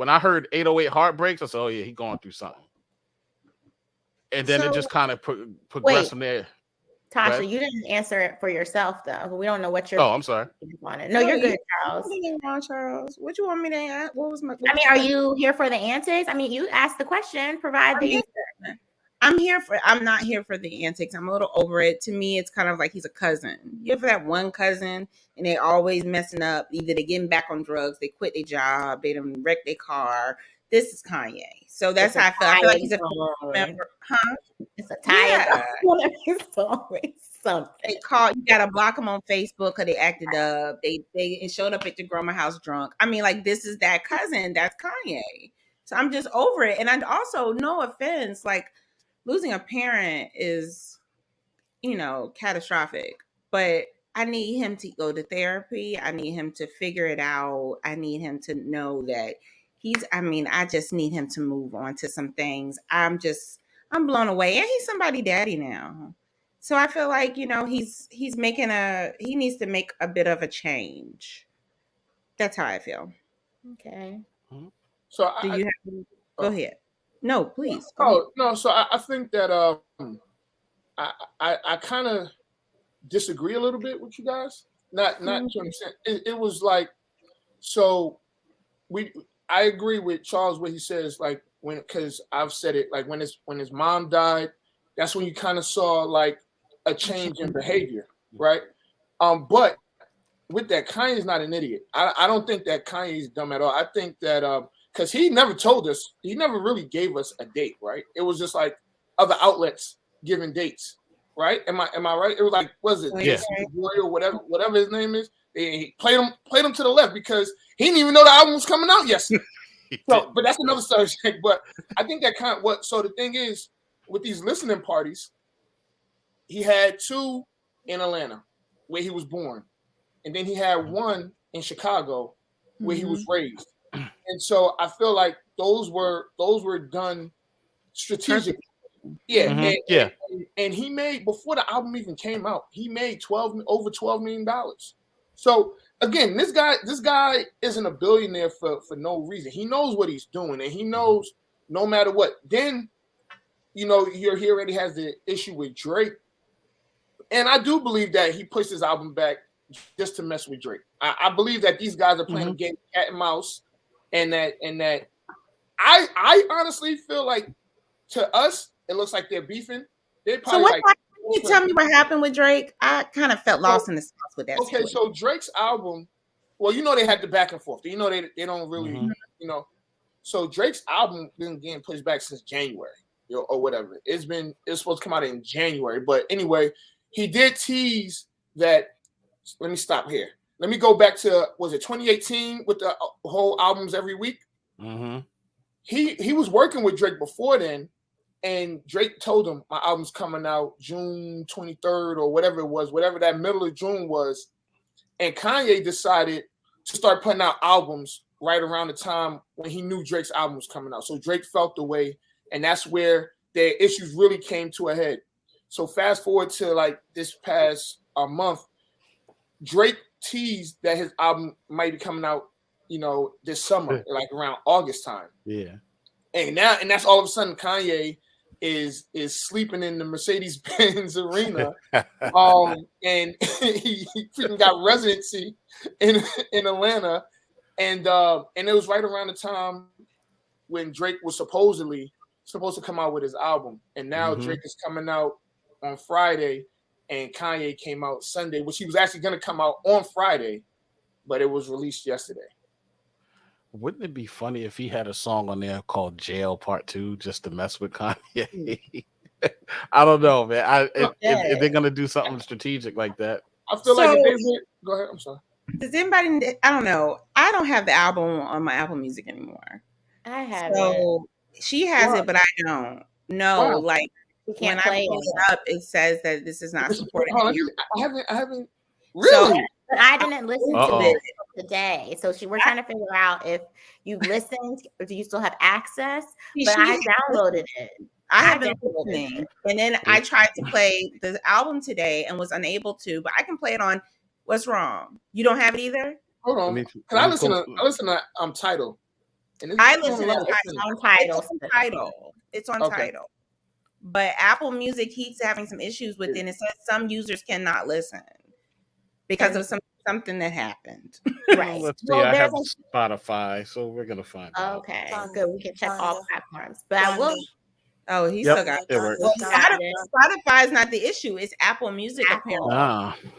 I heard 808 Heartbreaks, I said, oh yeah, he's going through something. And then it just kind of progressed from there. Tasha, you didn't answer it for yourself though. We don't know what you're. Oh, I'm sorry. No, you're good, Charles. Charles, what you want me to ask? What was my? Are you here for the antics? I mean, you asked the question. Provide the answer. I'm not here for the antics. I'm a little over it. To me, it's kind of like he's a cousin. You ever have one cousin and they always messing up? Either they getting back on drugs, they quit their job, they done wreck their car. This is Kanye. So that's how I feel. I feel like he's a member. Huh? It's a tie. It's always something. They call, you gotta block them on Facebook because they acted up. They showed up at your grandma's house drunk. I mean, this is that cousin. That's Kanye. So I'm just over it. And I also, no offense, losing a parent is, catastrophic. But I need him to go to therapy. I need him to figure it out. I need him to know that I just need him to move on to some things. I'm blown away. And he's somebody's daddy now. So I feel like, he needs to make a bit of a change. That's how I feel. Okay. So go ahead. No, please. No. So I think that I kind of disagree a little bit with you guys. Not to an extent. It was like, so I agree with Charles what he says, because I've said it, when his mom died, that's when you kind of saw a change in behavior, right? But with that, Kanye's not an idiot. I don't think that Kanye's dumb at all. I think that because he never told us, he never really gave us a date, right? It was just other outlets giving dates, right? Am I right? It was was it Warrior, whatever his name is? He played him to the left because he didn't even know the album was coming out yesterday. So, but that's another subject. But I think that kind of so the thing is with these listening parties, he had 2 in Atlanta, where he was born, and then he had one in Chicago, where he was raised. And so I feel like those were done strategically. Yeah, and he made, before the album even came out, he made over $12 million. So again, this guy isn't a billionaire for no reason. He knows what he's doing, and he knows no matter what. Then, he already has the issue with Drake, and I do believe that he pushed his album back just to mess with Drake. I believe that these guys are playing a game of cat and mouse, and that I honestly feel like, to us, it looks like they're beefing. So what? Can you tell me what happened with Drake? I kind of felt lost in the sauce with that. Okay, so Drake's album, well, they had the back and forth. They don't really, So Drake's album been getting pushed back since January, or whatever. It's supposed to come out in January, but anyway, he did tease that. Let me stop here. Let me go back to, was it 2018 with the whole albums every week? Mm-hmm. He was working with Drake before then. And Drake told him, my album's coming out June 23rd or whatever it was, whatever that middle of June was. And Kanye decided to start putting out albums right around the time when he knew Drake's album was coming out. So Drake felt the way, and that's where their issues really came to a head. So fast forward to like this past month, Drake teased that his album might be coming out, this summer, like around August time. Yeah. And that's all of a sudden Kanye is sleeping in the Mercedes-Benz arena, and he freaking got residency in Atlanta, and it was right around the time when Drake was supposed to come out with his album, and now Drake is coming out on Friday, and Kanye came out Sunday, which he was actually going to come out on Friday, but it was released yesterday. Wouldn't it be funny if he had a song on there called Jail Part 2 just to mess with Kanye? I don't know, man. If they're going to do something strategic like that. I feel like if they would. Go ahead. I'm sorry. Does anybody, I don't know. I don't have the album on my Apple Music anymore. I have it. She has it, but I don't. No, like when I pull it up, it says that this is not supported. I haven't. Really? So, but I didn't listen to it today. So we're trying to figure out if you listened or do you still have access. But I downloaded it. I have been listening. And then I tried to play the album today and was unable to, but I can play it on What's Wrong. You don't have it either? Hold on. I listen to Tidal. I listen to Tidal. It's on Tidal. But Apple Music keeps having some issues with it. And it says some users cannot listen because of something that happened. Right. Let's see. I have Spotify, so we're gonna find out. Okay, good. We can check all platforms, but I will. Oh, he still got it. Works. Spotify is not the issue; it's Apple Music. Apparently,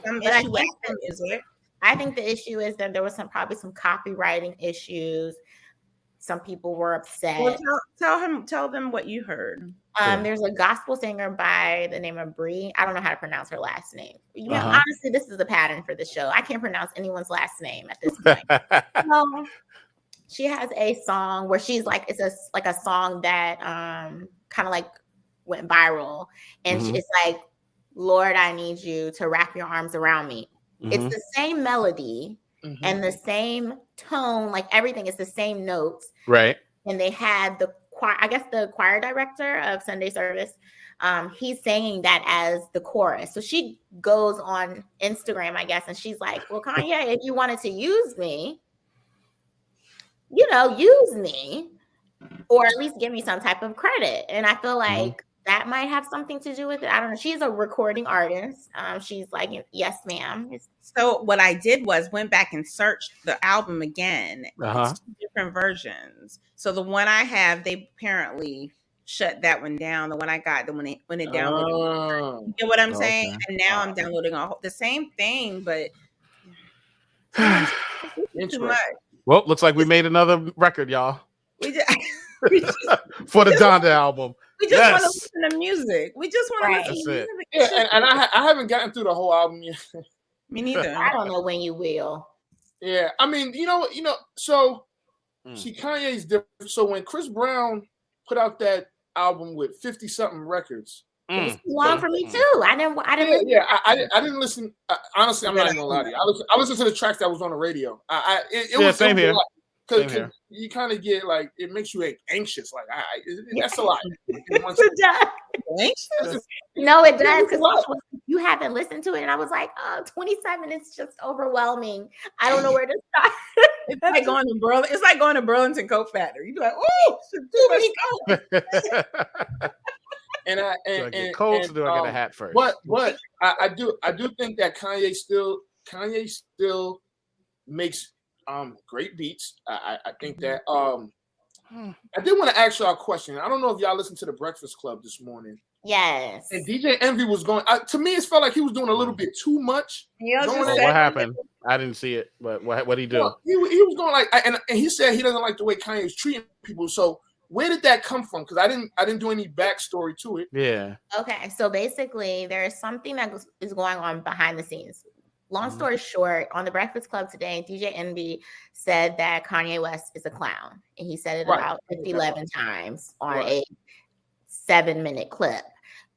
some issue with Apple Music. I think the issue is that there was probably some copywriting issues. Some people were upset. Well, tell them what you heard. There's a gospel singer by the name of Bree. I don't know how to pronounce her last name. Honestly, this is a pattern for the show. I can't pronounce anyone's last name at this point. So she has a song where she's like, it's a song that kind of like went viral, and it's like, "Lord, I need you to wrap your arms around me." It's the same melody and the same tone, like everything is the same notes, right? And they had the choir, I guess the choir director of Sunday service, he's saying that as the chorus. So she goes on Instagram, I guess, and she's like, "Well, Kanye, if you wanted to use me, use me, or at least give me some type of credit." And I feel like that might have something to do with it. I don't know. She's a recording artist. She's like, "Yes, ma'am." So what I did was went back and searched the album again. It's 2 different versions. So the one I have, they apparently shut that one down. The one I got, when it downloaded. You get what I'm saying? And now I'm downloading the same thing, but too much. Well, looks like we made another record, y'all. We just for the Donda album. We just want to listen to music. We just want to listen to music. Yeah, and I haven't gotten through the whole album yet. Me neither. I don't know when you will. Yeah, I mean, so see, Kanye's different. So when Chris Brown put out that album with 50-something records, It was too long for me too. I didn't. Yeah. I didn't listen. Honestly, I'm not even gonna lie to you. I listened to the tracks that was on the radio. It was same here. Because you kind of get like it makes you anxious. Like that's a lot. Anxious? No, it does because you haven't listened to it, and I was like, 27. It's just overwhelming. I don't know where to start. It's like going to Burlington. It's like going to Burlington Coat Factory. You be like, oh, too much coat. And I get a hat first. But I do think that Kanye still makes great beats. I think that I did want to ask y'all a question. I don't know if y'all listened to the Breakfast Club this morning. Yes. And DJ Envy was going. To me, it felt like he was doing a little bit too much. What happened? I didn't see it, but what did he do? Well, he was going like, and he said he doesn't like the way Kanye's treating people. So where did that come from? Because I didn't do any backstory to it. Yeah. Okay, so basically, there is something that is going on behind the scenes. Long story short, on the Breakfast Club today, DJ Envy said that Kanye West is a clown, and he said it about 11 times on a 7-minute clip.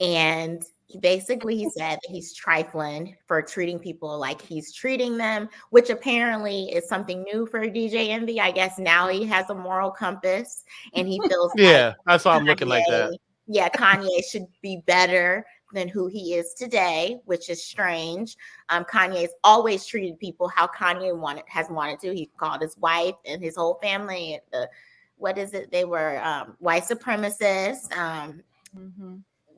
And he said that he's trifling for treating people like he's treating them, which apparently is something new for DJ Envy. I guess now he has a moral compass, and he feels like that's why I'm looking like that. Yeah, Kanye should be better than who he is today, which is strange. Kanye's always treated people how Kanye has wanted to. He called his wife and his whole family, they were white supremacists.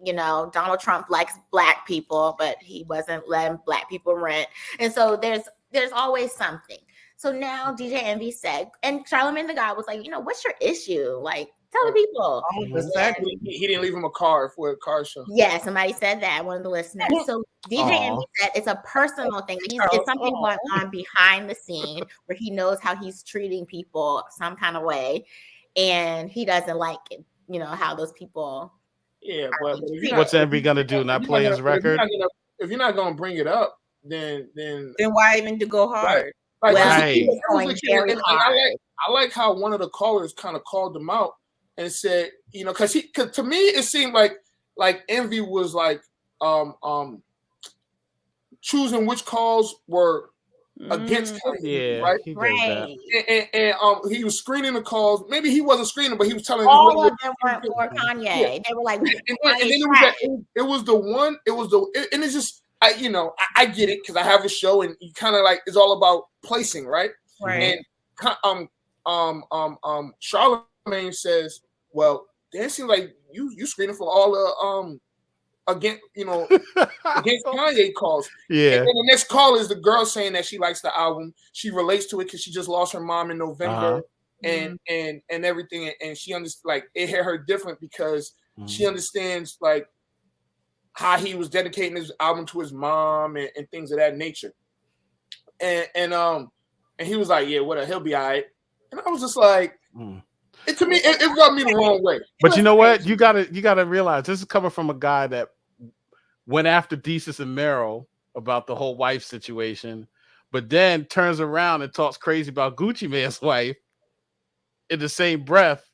Donald Trump likes black people, but he wasn't letting black people rent. And so there's always something. So now DJ Envy said, and Charlamagne the God was like, what's your issue? Like, tell the people. He didn't leave him a car for a car show. Yeah, somebody said that, one of the listeners. So DJ Envy said it's a personal thing. It's something going on behind the scene where he knows how he's treating people some kind of way, and he doesn't like it, how those people. Yeah, but what's Envy gonna do? Not play his record? If you're not gonna bring it up, then why even to go hard? Like, I like how one of the callers kind of called him out and said, because to me it seemed like Envy was like choosing which calls were against Kanye, right? And he was screening the calls. Maybe he wasn't screening, but he was telling all of them were for Kanye. Yeah. They were like, and it was the one. And it's just I get it because I have a show and you kind of like it's all about placing, right? Right. And Charlamagne says, well, it seems like you screening for all the against Kanye calls. Yeah. And the next call is the girl saying that she likes the album. She relates to it because she just lost her mom in November and everything. And she understands like it hit her different because she understands like how he was dedicating his album to his mom and things of that nature. And he was like, yeah, whatever, he'll be all right. And I was just like, to me, it rubbed me the wrong way. But you know what? You gotta realize this is coming from a guy that went after Desus and Mero about the whole wife situation, but then turns around and talks crazy about Gucci Mane's wife in the same breath.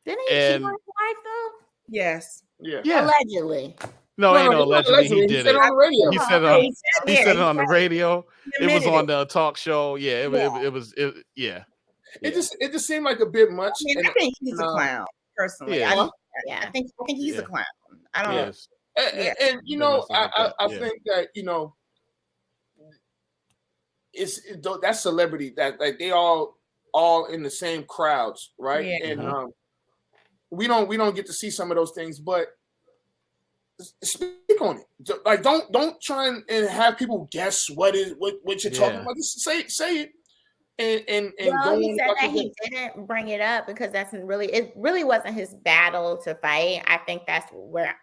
Didn't he cheat on his wife though? Yes. Yeah. Allegedly. No, ain't no allegedly. He did it. On the radio. He said it on the radio. It was on the talk show. Yeah, it was. Yeah. It just seemed like a bit much. I think he's a clown, personally. Yeah. I think he's a clown. I don't know. And I think that it's that celebrity that like they all in the same crowds, right? Yeah. And we don't get to see some of those things, but speak on it. Like don't try and have people guess what you're talking about. Just say it. And he said that he didn't bring it up because it really wasn't his battle to fight. I think that's where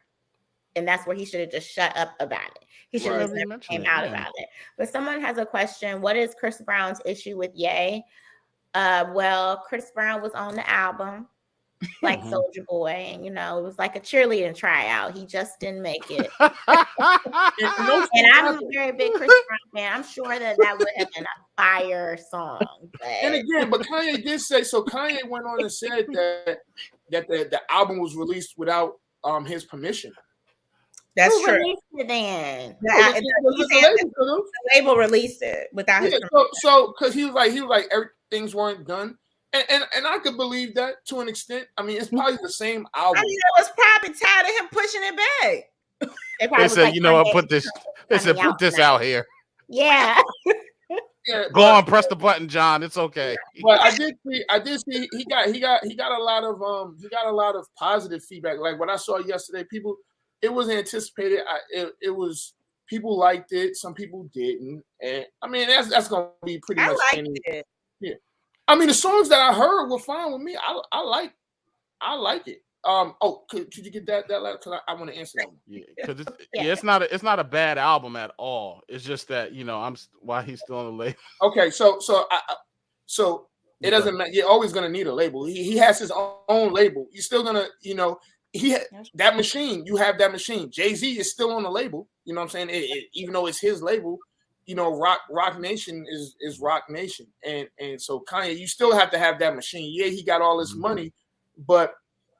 he should have just shut up about it. He should have never came out about it. But someone has a question. What is Chris Brown's issue with Ye? Well, Chris Brown was on the album like Soulja Boy, and it was like a cheerleading tryout. He just didn't make it. And I'm a very big Chris Brown fan. I'm sure that would have been a fire song. But Kanye did say so. Kanye went on and said that the album was released without his permission. That's Who true. released it then? The label released it without his permission. So because he was like everything's weren't done, and I could believe that to an extent. I mean, it's probably the same album. I mean, it was probably tired of him pushing it back. They said, you know what, put this. They said, put this out here. Yeah. Yeah, go on, press the button, John. It's okay. But I did see he got a lot of positive feedback. Like what I saw yesterday, people, it was anticipated. It was people liked it, some people didn't, and I mean that's gonna be pretty much. I liked it. Yeah, I mean the songs that I heard were fine with me. I like it. Could you get that letter? Because I want to answer that one. Yeah, because it's not a bad album at all. It's just that why he's still on the label. Okay, so it doesn't matter. You're always gonna need a label. He has his own label. You're still gonna, that machine. You have that machine. Jay-Z is still on the label. You know what I'm saying? Even though it's his label, Rock Nation is Rock Nation, and so Kanye, you still have to have that machine. Yeah, he got all this money, but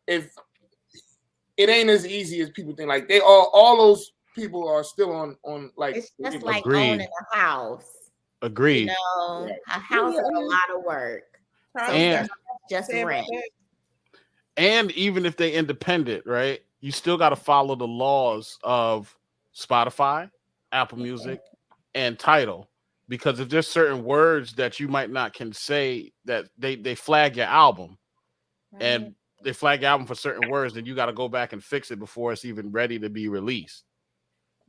if it ain't as easy as people think, like all those people are still on like it's just like owning a house. Agreed. A house is a lot of work. So and just rent. And even if they independent, right? You still got to follow the laws of Spotify, Apple Music, and Tidal, because if there's certain words that you might not can say, that they flag your album, and they flag your album for certain words, then you got to go back and fix it before it's even ready to be released.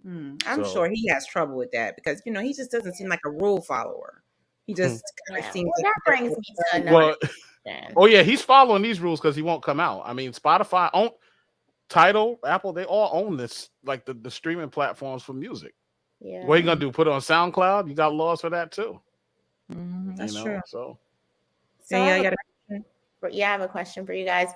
I'm sure he has trouble with that because he just doesn't seem like a rule follower. He just kind of seems. That brings me to another. Oh yeah, he's following these rules because he won't come out. I mean, Spotify, Tidal, Apple, they all own this, like the streaming platforms for music. Yeah. What are you gonna do? Put it on SoundCloud? You got laws for that too. That's true. So I have a question for you guys.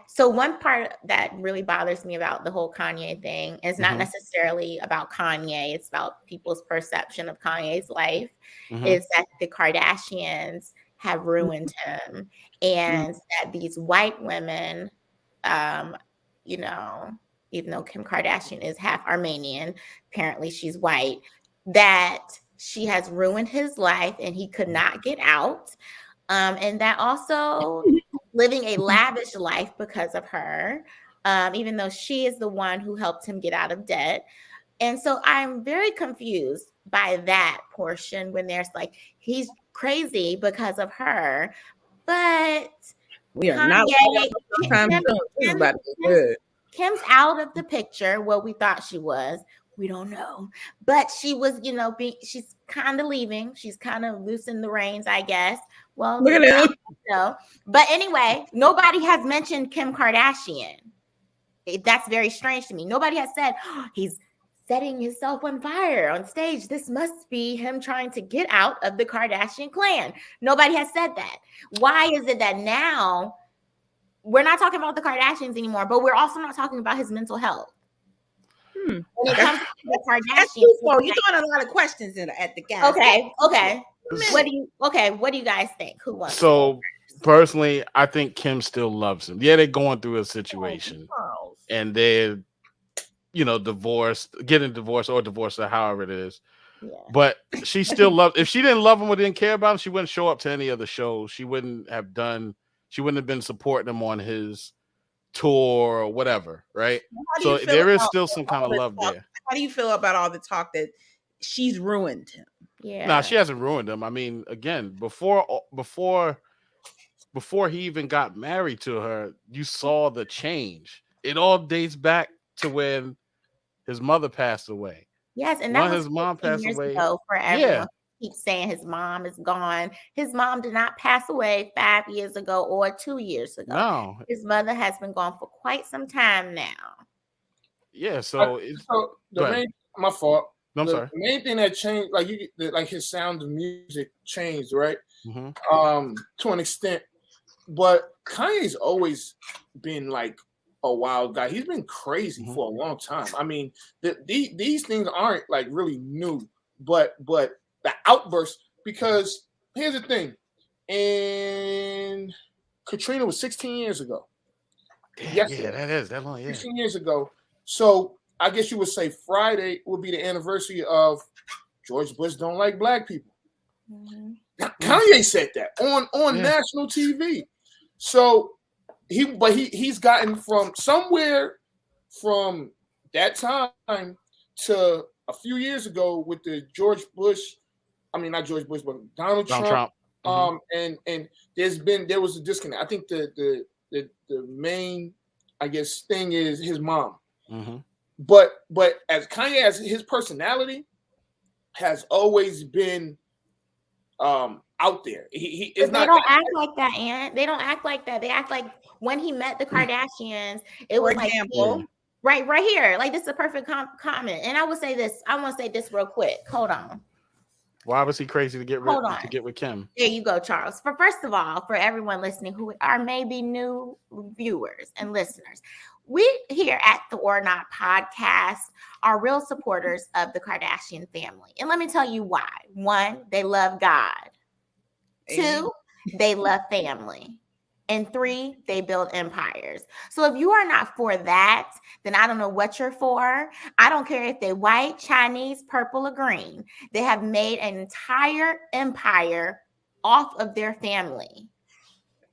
So one part that really bothers me about the whole Kanye thing is not necessarily about Kanye. It's about people's perception of Kanye's life. Is that the Kardashians have ruined him, and that these white women, even though Kim Kardashian is half Armenian, apparently she's white, that she has ruined his life and he could not get out. And that also living a lavish life because of her, even though she is the one who helped him get out of debt. And so I'm very confused by that portion when there's like, he's crazy because of her, but we are not. Kim's out of the picture. Well, we thought she was. We don't know, but she was, she's kind of leaving. She's kind of loosening the reins, I guess. Well, look at him. But anyway, nobody has mentioned Kim Kardashian. That's very strange to me. Nobody has said he's setting himself on fire on stage. This must be him trying to get out of the Kardashian clan. Nobody has said that. Why is it that now we're not talking about the Kardashians anymore, but we're also not talking about his mental health? When it comes to the Kardashians, you're throwing a lot of questions at the guy. Okay. What do you guys think? Who wants? So personally, I think Kim still loves him. Yeah, they're going through a situation, and they're getting divorced or however it is. Yeah. But she still loves. If she didn't love him or didn't care about him, she wouldn't show up to any of the shows. She wouldn't have been supporting him on his tour or whatever, right? So there is still some kind of love there. How do you feel about all the talk that she's ruined him? Yeah. No, she hasn't ruined him. I mean, again, before he even got married to her, you saw the change. It all dates back to when his mother passed away. Yes, and that was his mom passed away. For everyone keeps saying his mom is gone. His mom did not pass away 5 years ago or 2 years ago. No, his mother has been gone for quite some time now. Yeah, so my fault. No, I'm sorry. The main thing that changed, like his sound of music changed, right? To an extent, but Kanye's always been like a wild guy. He's been crazy for a long time. I mean, these things aren't like really new, but the outburst, because here's the thing, and Katrina was 16 years ago. Yeah, that is that long. Yeah, 16 years ago. So I guess you would say Friday would be the anniversary of George Bush don't like black people. Mm-hmm. Kanye said that on national TV. So he's gotten from somewhere from that time to a few years ago with the not George Bush, but Donald Trump. And there was a disconnect. I think the main, I guess, thing is his mom. Mm-hmm. But as Kanye, as his personality has always been out there. He is not. They don't act like that, Aunt. They don't act like that. They act like when he met the Kardashians, it was like right here. Like, this is a perfect comment. And I want to say this real quick. Hold on. Why was he crazy to get with Kim? There you go, Charles. First of all, for everyone listening who are maybe new viewers and listeners, we here at the ORNOT podcast are real supporters of the Kardashian family. And let me tell you why. 1, they love God. 2, they love family. And 3, they build empires. So if you are not for that, then I don't know what you're for. I don't care if they're white, Chinese, purple, or green. They have made an entire empire off of their family.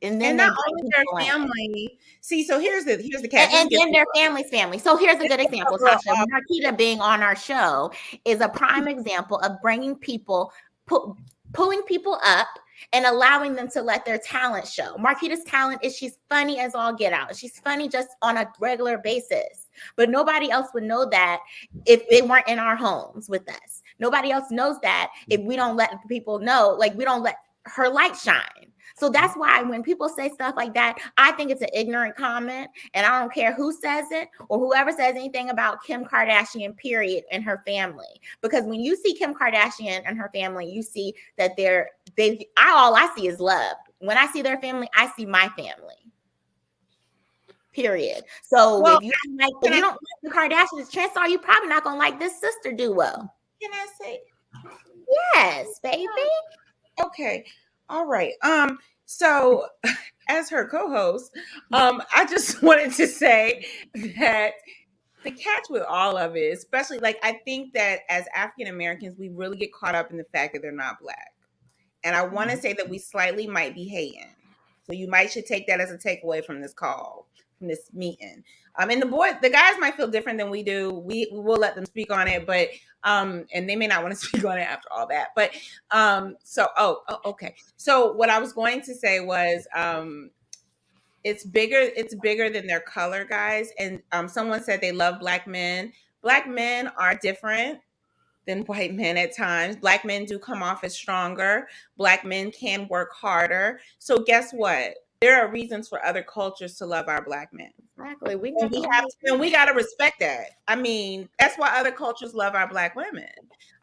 And then not only their family. See, so here's the catch. And then their family's family. So here's a good example, Tasha. Marquita being on our show is a prime example of bringing people, pulling people up and allowing them to let their talent show. Marquita's talent is she's funny as all get out. She's funny just on a regular basis. But nobody else would know that if they weren't in our homes with us. Nobody else knows that if we don't let people know, like we don't let her light shine. So that's why when people say stuff like that, I think it's an ignorant comment, and I don't care who says it or whoever says anything about Kim Kardashian, period, and her family. Because when you see Kim Kardashian and her family, you see that all I see is love. When I see their family, I see my family. Period. So if you don't like the Kardashians, chances are you probably not gonna like this sister duo. Can I say? Yes, baby. Okay. All right. So as her co-host, I just wanted to say that the catch with all of it, especially I think that as African Americans, we really get caught up in the fact that they're not Black. And I want to say that we slightly might be hating. So you should take that as a takeaway from this call, from this meeting. And the guys might feel different than we do. We will let them speak on it, but and they may not want to speak on it after all that. But okay. So what I was going to say was it's bigger than their color, guys. And someone said they love Black men. Black men are different than white men at times. Black men do come off as stronger. Black men can work harder. So guess what? There are reasons for other cultures to love our Black men. Exactly. We got to respect that. I mean, that's why other cultures love our Black women.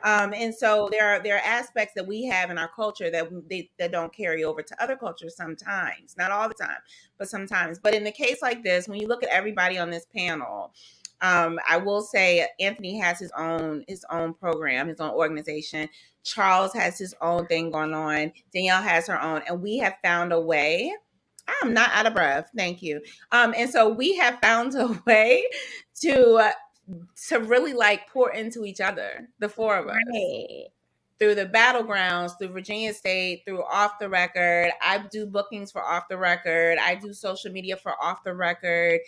And so there are aspects that we have in our culture that don't carry over to other cultures sometimes. Not all the time, but sometimes. But in the case like this, when you look at everybody on this panel, I will say Anthony has his own program, his own organization. Charles has his own thing going on. Danielle has her own. And we have found a way. I'm not out of breath. Thank you. And so we have found a way to really pour into each other, the four of us. Right. Through the battlegrounds, through Virginia State, through Off the Record. I do bookings for Off the Record. I do social media for Off the Record.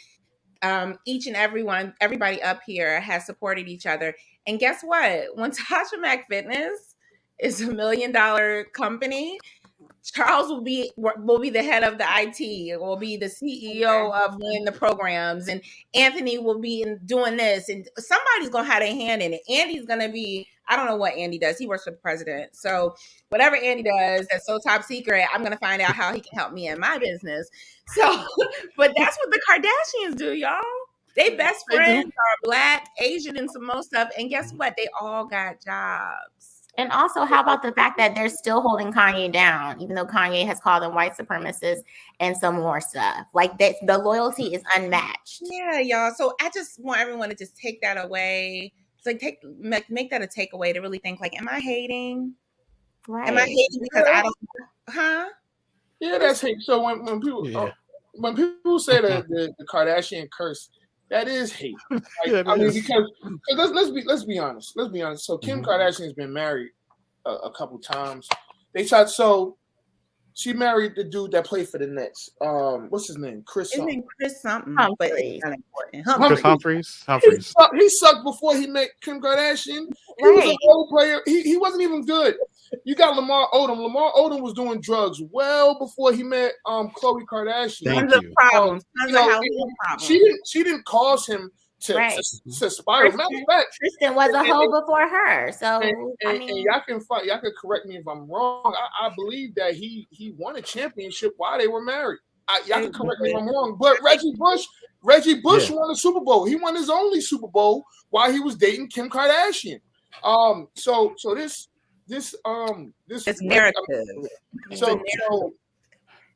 Each and everybody up here has supported each other. And guess what? When Tasha Mac Fitness is $1 million company, Charles will be the head of the IT, will be the CEO of the programs, and Anthony will be doing this, and somebody's gonna have their hand in it. Andy's gonna be, I don't know what Andy does. He works for the president. So whatever Andy does that's so top secret, I'm gonna find out how he can help me in my business. So, but that's what the Kardashians do, y'all. They best friends are Black, Asian, and some more stuff. And guess what? They all got jobs. And also, how about the fact that they're still holding Kanye down, even though Kanye has called them white supremacists and some more stuff. The loyalty is unmatched. Yeah, y'all. So I just want everyone to just take that away. It's make that a takeaway to really think, am I hating? Right. Am I hating because I don't? Huh? Yeah, that's hate. So when people say the Kardashian curse, That is hate. Like, Yeah, I mean, is. because let's be honest. Let's be honest. So Kim Kardashian has been married a couple times. They tried. So she married the dude that played for the Nets. What's his name? Chris. His name Chris something, but Humphries. it's not important. Chris Humphries. Humphries. He sucked before he met Kim Kardashian. He was a Right. role player. He wasn't even good. You got Lamar Odom. Lamar Odom was doing drugs well before he met Khloe Kardashian. Thank Tons of you. problems. Tons You know, of household problems. she didn't cause him to Right. spiral. Matter of fact, Tristan was a hoe before her, so I and mean, y'all can correct me if I'm wrong. I believe that he won a championship while they were married. Y'all can correct me if I'm wrong. But Reggie Bush won a Super Bowl. He won his only Super Bowl while he was dating Kim Kardashian. So this narrative. So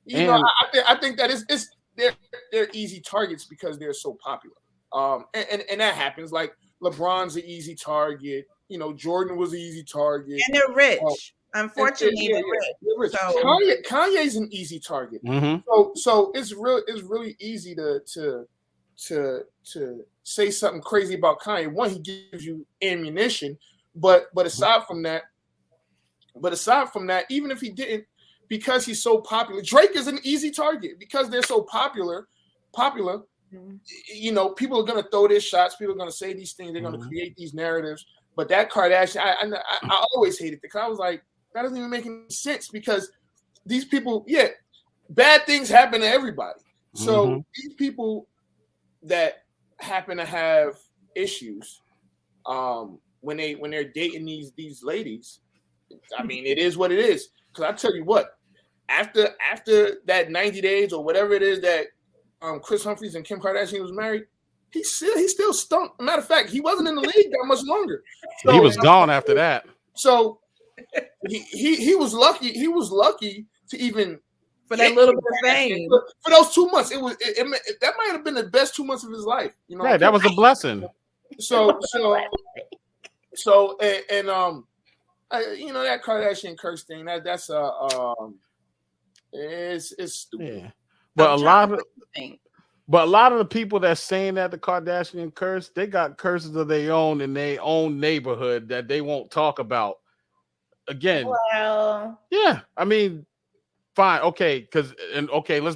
you know, I think that it's they're easy targets because they're so popular. And that happens. Like LeBron's an easy target. You know, Jordan was an easy target, and they're rich. Unfortunately, they're rich. So, Kanye's an easy target. Mm-hmm. So it's really easy to say something crazy about Kanye. One, he gives you ammunition, but aside from that, even if he didn't, because he's so popular, Drake is an easy target because they're so popular. You know, people are gonna throw their shots. People are gonna say these things. They're gonna create these narratives. But that Kardashian, I always hated it because I was like, that doesn't even make any sense because these people, bad things happen to everybody. So these people that happen to have issues, when they're dating these ladies, I mean, it is what it is. Because I tell you what, after that 90 days or whatever it is that Chris Humphries and Kim Kardashian was married, he still stunk. Matter of fact, he wasn't in the league that much longer. So, he was gone after that. So he was lucky. He was lucky to even for that little bit of fame. For those 2 months, that might have been the best 2 months of his life. You know, right? That was a blessing. So you know, that Kardashian curse thing. That's it's stupid. Yeah. But a lot of the people that's saying that the Kardashian curse, they got curses of their own in their own neighborhood that they won't talk about. Again, well, yeah, I mean, fine, okay, let's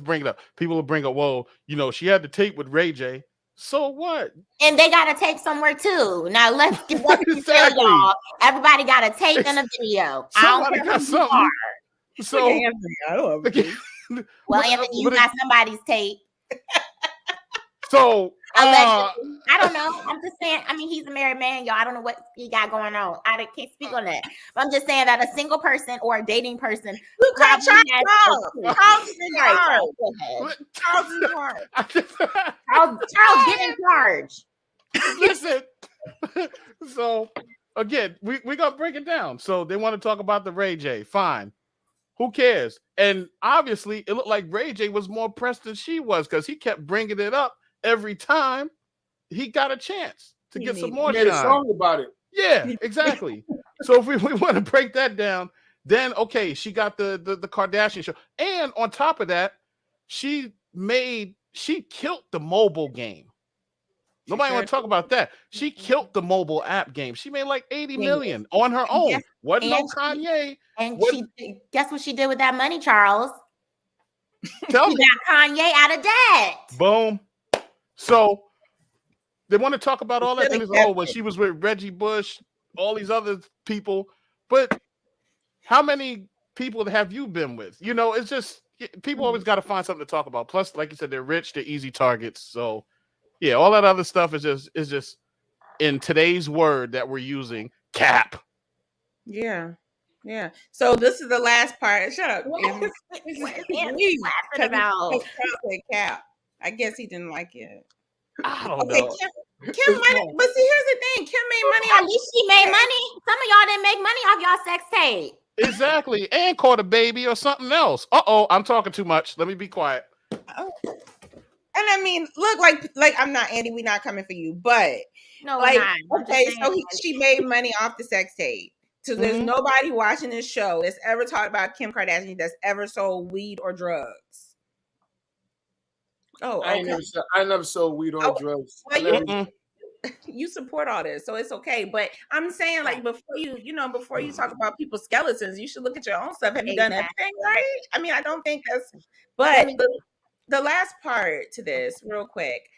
bring it up. People will bring up, well, you know, she had the tape with Ray J. So what? And they got a tape somewhere too. Now let's Exactly. tell y'all. Everybody got a tape and a video. Somebody got something. So, well, Anthony, you got somebody's tape. So allegedly, I don't know. I'm just saying. I mean, he's a married man, y'all. I don't know what he got going on. I can't speak on that. But I'm just saying that a single person or a dating person. You got Charles get in charge. Listen. So again, we're gonna break it down. So they want to talk about the Ray J. Fine. Who cares? And obviously, it looked like Ray J was more pressed than she was because he kept bringing it up every time he got a chance to get some more shine. Made a song about it. Yeah, exactly. So if we want to break that down, then okay, she got the Kardashian show, and on top of that, she killed the mobile game. Nobody want to talk about that. She killed the mobile app game. She made like 80 million on her own. Wasn't no Kanye. And guess what she did with that money, Charles? Tell me. She got Kanye out of debt. Boom. So they want to talk about all that. When she was with Reggie Bush, all these other people. But how many people have you been with? You know, it's just people always got to find something to talk about. Plus, like you said, they're rich, they're easy targets. So yeah, all that other stuff is just in today's word that we're using, cap. Yeah. Yeah. So this is the last part. Shut up. Cap. I guess he didn't like it. I don't know. Kim money, but see, here's the thing. Kim made money. At least she made money. Some of y'all didn't make money off y'all sex tape. Exactly. And caught a baby or something else. I'm talking too much. Let me be quiet. Oh. And I mean, look, like I'm not Andy. We're not coming for you, but no, like okay, so she made money off the sex tape. So there's nobody watching this show that's ever talked about Kim Kardashian that's ever sold weed or drugs. Oh, I okay. never sold weed or drugs. Well, you support all this, so it's okay. But I'm saying, like, before you talk about people's skeletons, you should look at your own stuff. Have you done everything right? I mean, I don't think that's. But the last part to this, real quick,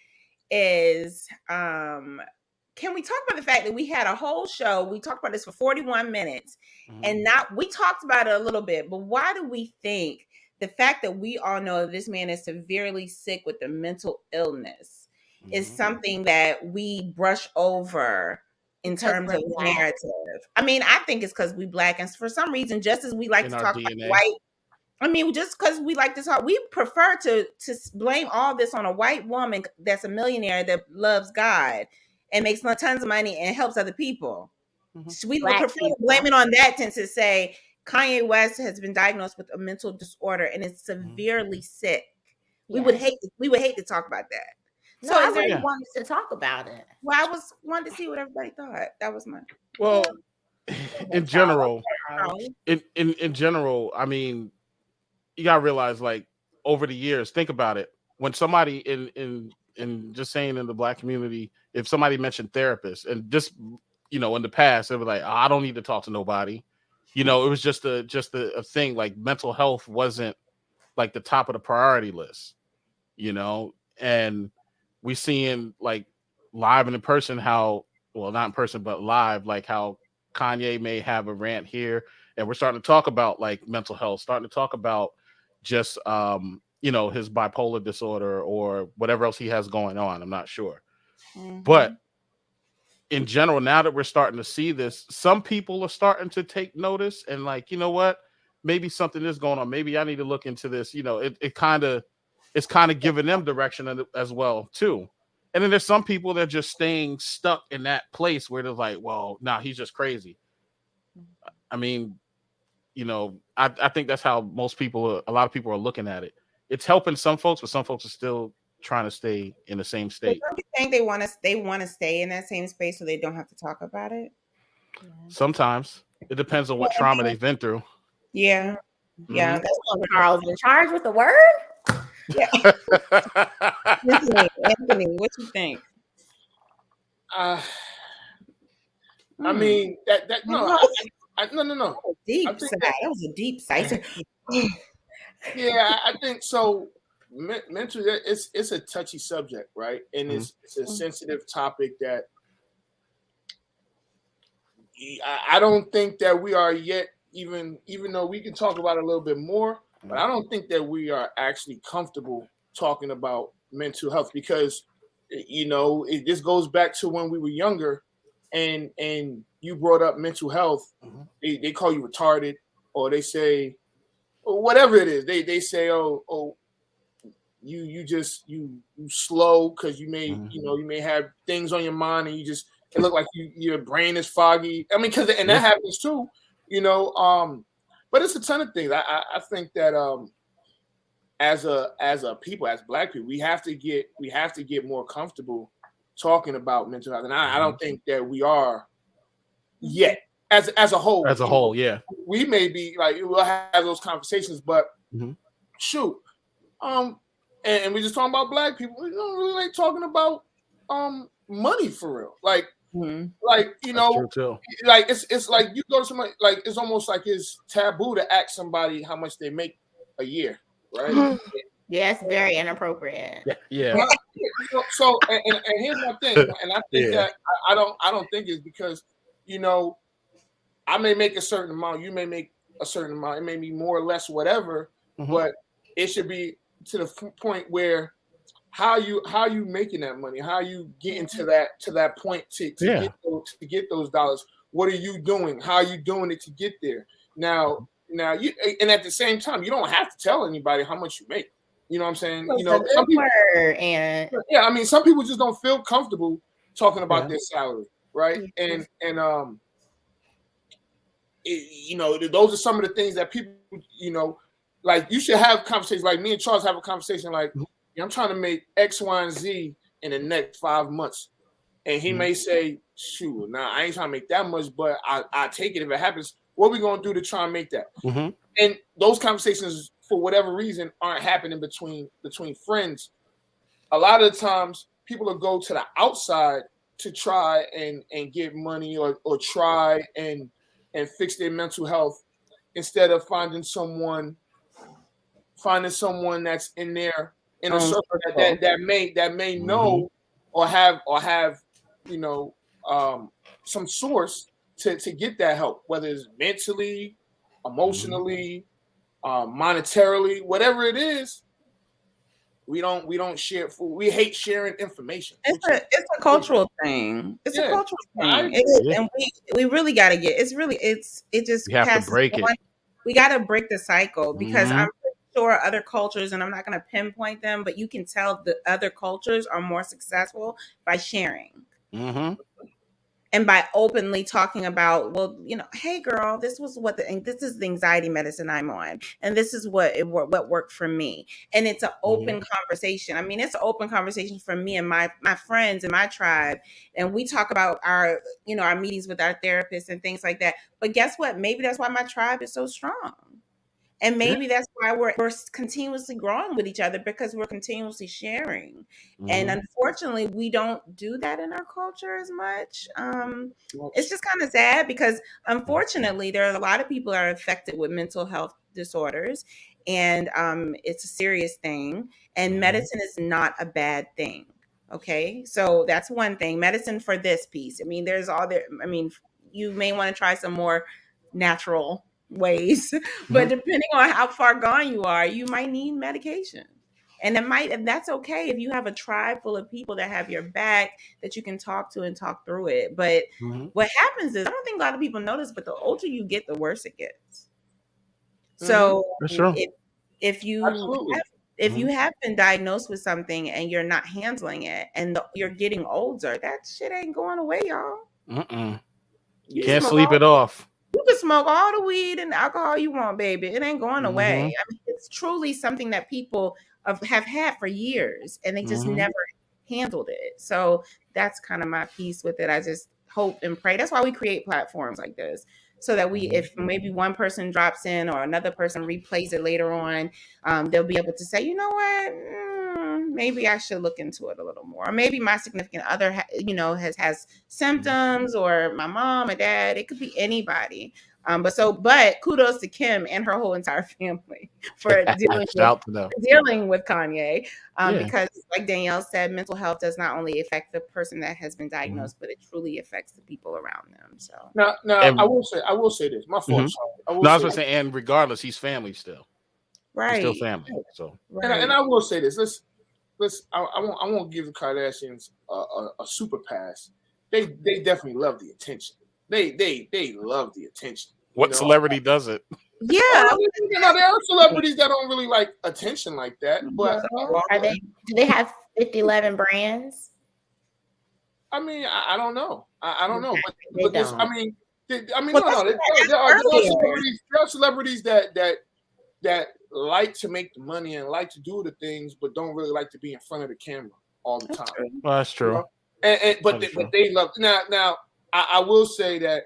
is can we talk about the fact that we had a whole show? We talked about this for 41 minutes, and we talked about it a little bit. But why do we think the fact that we all know that this man is severely sick with a mental illness is something that we brush over in terms of narrative? I mean, I think it's because we Black, and for some reason, just as we like to talk about white, I mean, just because we like to talk, we prefer to blame all this on a white woman that's a millionaire that loves God and makes tons of money and helps other people. So we would prefer to blame it on that than to say Kanye West has been diagnosed with a mental disorder and is severely sick. We would hate to talk about that. No, so I really wanted to talk about it. Well, I wanted to see what everybody thought. That was my in general. In general, I mean, you gotta realize, like, over the years, think about it. When somebody in just saying in the Black community, if somebody mentioned therapists, and just in the past, they were like, I don't need to talk to nobody. It was just a thing. Like, mental health wasn't like the top of the priority list. And we seeing, like, live and in person how, well, not in person, but live, like how Kanye may have a rant here, and we're starting to talk about, like, mental health, starting to talk about just his bipolar disorder or whatever else he has going on. I'm not sure. But in general, now that we're starting to see this, some people are starting to take notice and, like, you know what, maybe something is going on. Maybe I need to look into this. It's kind of giving them direction as well too. And then there's some people that are just staying stuck in that place where they're like, well, nah, he's just crazy. I mean, I think that's how a lot of people are looking at it. It's helping some folks, but some folks are still trying to stay in the same state. Don't you think they want to stay in that same space so they don't have to talk about it? Sometimes it depends on what trauma they've been through. Yeah. Yeah. That's when Carl's in charge with the word. Yeah. Anthony, what you think? I mean no. Deep side. That was a deep side. Yeah, I think so. Mental, it's a touchy subject, right? And it's a sensitive topic that I don't think that we are yet, even though we can talk about it a little bit more, but I don't think that we are actually comfortable talking about mental health, because this goes back to when we were younger, and you brought up mental health. They call you retarded, or they say, or whatever it is. They say, oh, you slow because you may you may have things on your mind, and it look like your brain is foggy. I mean, that happens too, but it's a ton of things. I think that as a people, as Black people, we have to get more comfortable talking about mental health, and I don't think that we are yet as a whole. As a whole, yeah, we may be like, we'll have those conversations, but shoot, and we're just talking about Black people. We don't really like talking about money for real, like like it's like you go to somebody, like it's almost like it's taboo to ask somebody how much they make a year, right? Yeah, it's very inappropriate. Yeah. So and here's my thing, and I think that I don't think it's because I may make a certain amount, you may make a certain amount, it may be more or less, whatever, but it should be to the point where how you making that money, how you getting to that point to get those dollars. What are you doing? How are you doing it to get there? Now you, and at the same time, you don't have to tell anybody how much you make. You know what I'm saying? Some people, I mean, some people just don't feel comfortable talking about their salary, right? And those are some of the things that people, like, you should have conversations. Like me and Charles have a conversation like, I'm trying to make X, Y, and Z in the next 5 months. And he may say, shoot, I ain't trying to make that much, but I take it if it happens. What are we going to do to try and make that? And those conversations, for whatever reason, aren't happening between friends a lot of the times people will go to the outside to try and get money or try and fix their mental health instead of finding someone that's in there in a circle that may know or have some source to get that help, whether it's mentally, emotionally, monetarily, whatever it is. We don't share food. We hate sharing information. It's a cultural thing. It's a cultural thing. And we really got to get. It just you have to break it. We got to break the cycle because I'm pretty sure other cultures, and I'm not going to pinpoint them, but you can tell the other cultures are more successful by sharing. And by openly talking about, well, hey girl, this is the anxiety medicine I'm on, and this is what worked for me. And it's an open conversation. I mean, it's an open conversation for me and my friends and my tribe. And we talk about our meetings with our therapists and things like that. But guess what? Maybe that's why my tribe is so strong. And maybe that's why we're continuously growing with each other, because we're continuously sharing. And unfortunately, we don't do that in our culture as much. It's just kind of sad because unfortunately, there are a lot of people that are affected with mental health disorders. And it's a serious thing. And medicine is not a bad thing. Okay, so that's one thing. Medicine for this piece. I mean, you may want to try some more natural ways, but depending on how far gone you are, you might need medication. And that's okay if you have a tribe full of people that have your back, that you can talk to and talk through it. But what happens is, I don't think a lot of people notice, but the older you get, the worse it gets. So if you have been diagnosed with something and you're not handling it, and you're getting older, that shit ain't going away, y'all. You can't sleep it off. You can smoke all the weed and alcohol you want, baby. It ain't going away. I mean, it's truly something that people have had for years, and they just never handled it. So that's kind of my piece with it. I just hope and pray. That's why we create platforms like this, so that if maybe one person drops in or another person replays it later on, they'll be able to say, you know what, maybe I should look into it a little more. Or maybe my significant other, has symptoms, or my mom or dad. It could be anybody. But kudos to Kim and her whole entire family for dealing with Kanye. Because like Danielle said, mental health does not only affect the person that has been diagnosed, but it truly affects the people around them. So now I will say this. My fault. I was going to say, and regardless, he's family still. Right. He's still family. So and I will say this. I won't give the Kardashians a super pass. They definitely love the attention. They love the attention. What celebrity does it? Yeah, there are celebrities that don't really like attention like that. But do they have 50-11 brands? I mean, I don't know. I don't know. But there are celebrities that like to make the money and like to do the things, but don't really like to be in front of the camera all the time. Well, that's true. But they love now. I will say that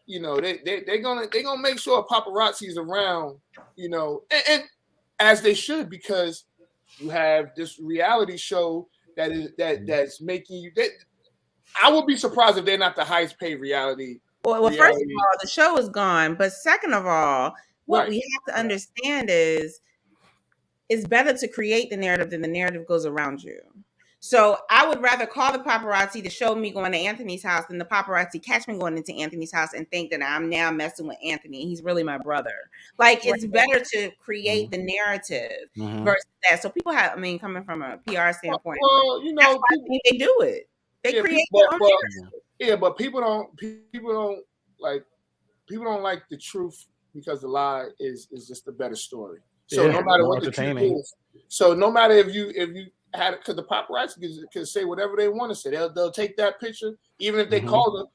they're gonna make sure paparazzi's around, and as they should, because you have this reality show that's making you. I would be surprised if they're not the highest paid reality. Well, first of all, the show is gone, but second of all, what we have to understand is it's better to create the narrative than the narrative goes around you. So I would rather call the paparazzi to show me going to Anthony's house than the paparazzi catch me going into Anthony's house and think that I'm now messing with Anthony. He's really my brother. Like, it's better to create the narrative versus that. So people have, coming from a PR standpoint, well, that's why they do it. They create their own narrative. Yeah, but people don't like the truth, because the lie is just a better story. So no matter what the truth is, so no matter if you had it, because the paparazzi can say whatever they want to say. They'll take that picture, even if they call them.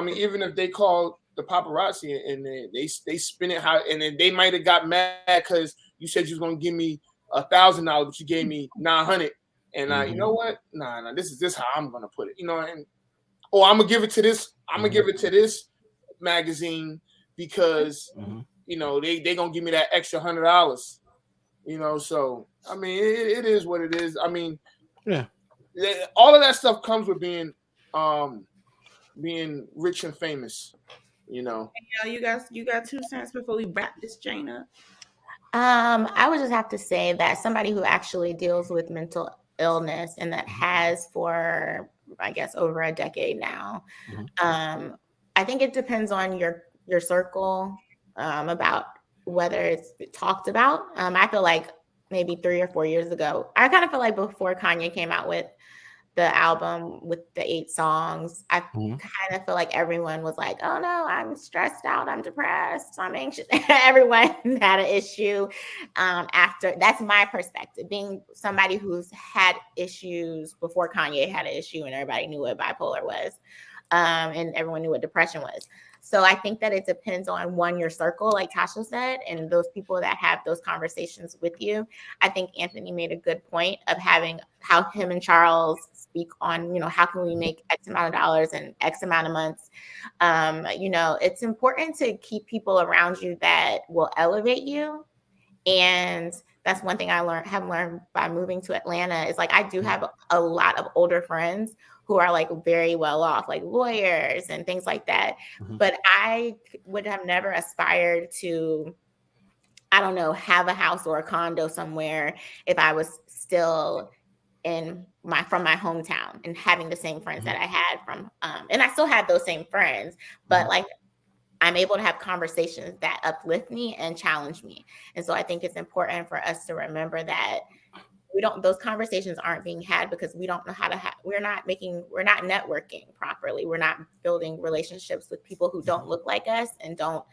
Even if they call the paparazzi and they spin it how, and then they might have got mad because you said you was gonna give me $1,000, but you gave me $900, and you know what? Nah, this is how I'm gonna put it. And I'm gonna give it to this. I'm gonna give it to this magazine because they gonna give me that extra $100. So it is what it is. Yeah. All of that stuff comes with being rich and famous. You know. You got 2 cents before we wrap this chain up. I would just have to say that somebody who actually deals with mental illness and that has for, I guess, over a decade now. I think it depends on your circle about whether it's talked about. I feel like maybe 3 or 4 years ago, I kind of feel like before Kanye came out with the album with the 8 songs, I kind of feel like everyone was like, oh no, I'm stressed out, I'm depressed, I'm anxious. Everyone had an issue after. That's my perspective, being somebody who's had issues before Kanye had an issue and everybody knew what bipolar was. And everyone knew what depression was. So I think that it depends on your circle, like Tasha said, and those people that have those conversations with you. I think Anthony made a good point of having how him and Charles speak on, how can we make X amount of dollars in X amount of months? It's important to keep people around you that will elevate you. And that's one thing I have learned by moving to Atlanta is like, I do have a lot of older friends who are like very well off, like lawyers and things like that. But I would have never aspired to, I don't know, have a house or a condo somewhere if I was still from my hometown and having the same friends that I had from, and I still have those same friends, but like, I'm able to have conversations that uplift me and challenge me. And so I think it's important for us to remember that those conversations aren't being had because we don't know how to we're not networking properly. We're not building relationships with people who don't look like us and don't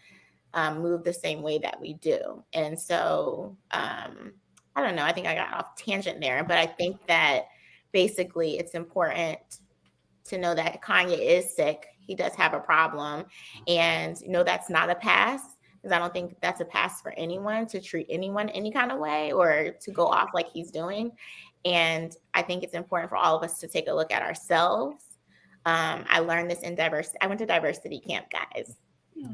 move the same way that we do. And so, I don't know, I think I got off tangent there, but I think that basically it's important to know that Kanye is sick. He does have a problem, and that's not a pass, because I don't think that's a pass for anyone to treat anyone any kind of way or to go off like he's doing. And I think it's important for all of us to take a look at ourselves. I learned this in diversity. I went to diversity camp, guys.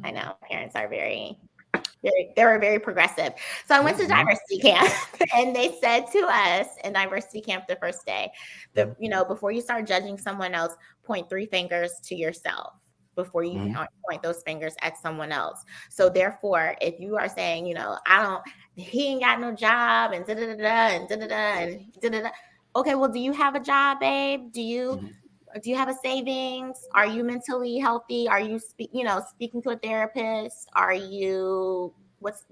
I know parents are they were very progressive. So I went to diversity camp and they said to us in diversity camp the first day, before you start judging someone else, point 3 fingers to yourself before you point those fingers at someone else. So therefore, if you are saying, he ain't got no job and da-da-da-da and da-da-da and da-da-da. Okay, well, do you have a job, babe? Do you have a savings? Are you mentally healthy? Are you speaking to a therapist? Are you, what's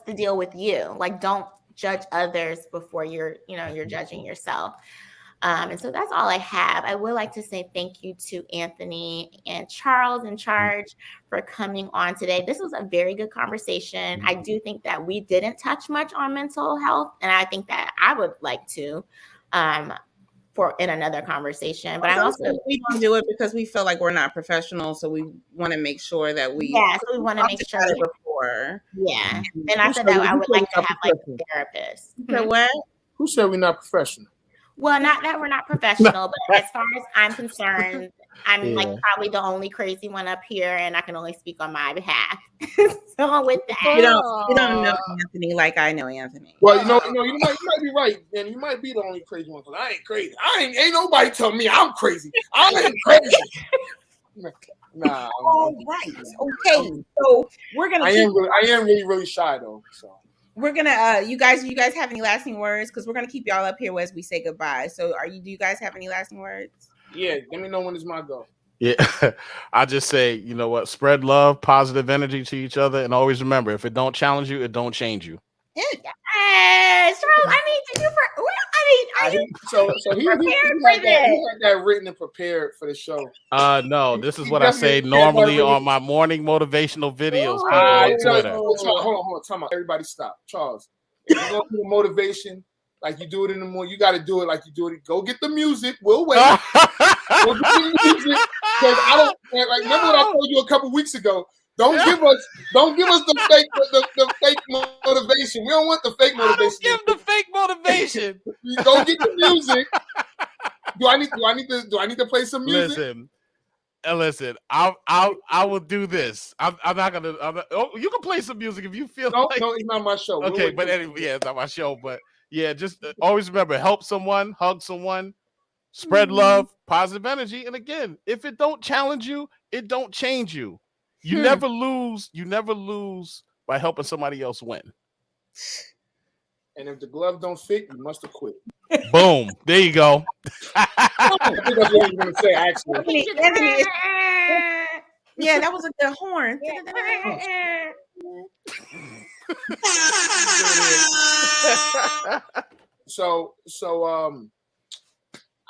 the deal with you? Like, don't judge others before you're judging yourself. And so that's all I have. I would like to say thank you to Anthony and Charles in charge for coming on today. This was a very good conversation. I do think that we didn't touch much on mental health, and I think that I would like to in another conversation. But we don't do it because we feel like we're not professionals, so we want to make sure that we so we want to make sure before. Yeah. And I said that I would like to have like a therapist. What? Who said we're not professional? Well, not that we're not professional, but as far as I'm concerned, I'm like probably the only crazy one up here, and I can only speak on my behalf. So with that, you don't know Anthony like I know Anthony. Well, you might be right, and you might be the only crazy one because I ain't crazy. Ain't nobody tell me I'm crazy. I ain't crazy. Nah. All right. Okay. So we're gonna. I am really shy though. So. We're gonna you guys have any lasting words? Because we're gonna keep y'all up here as we say goodbye. So do you guys have any lasting words? Yeah, let me know when it's my go. Yeah, I just say, you know what, spread love, positive energy to each other, and always remember, if it don't challenge you, it don't change you. Yes, Charles. I mean, did you are you prepared for this? He had that written and prepared for the show. No, this is what I say normally on my morning motivational videos. On Twitter. Hold on, time out. Everybody stop. Charles, if you're gonna do motivation like you do it in the morning, you gotta do it like you do it. Go get the music. We'll wait. Go get the music. Because I don't like remember what I told you a couple weeks ago. Don't give us the fake motivation. We don't want the fake motivation. Don't give the fake motivation. Go get the music. Do I need to play some music? Listen. I will do this. I'm not gonna. You can play some music if you feel. No, it's not my show. Okay, but anyway, yeah, it's not my show. But Yeah, just always remember, help someone, hug someone, spread love, positive energy. And again, if it don't challenge you, it don't change you. You never lose. You never lose by helping somebody else win. And if the glove don't fit, you must have quit. Boom. There you go. I think that's what he was going to say, actually. Anthony, yeah, that was a good horn. So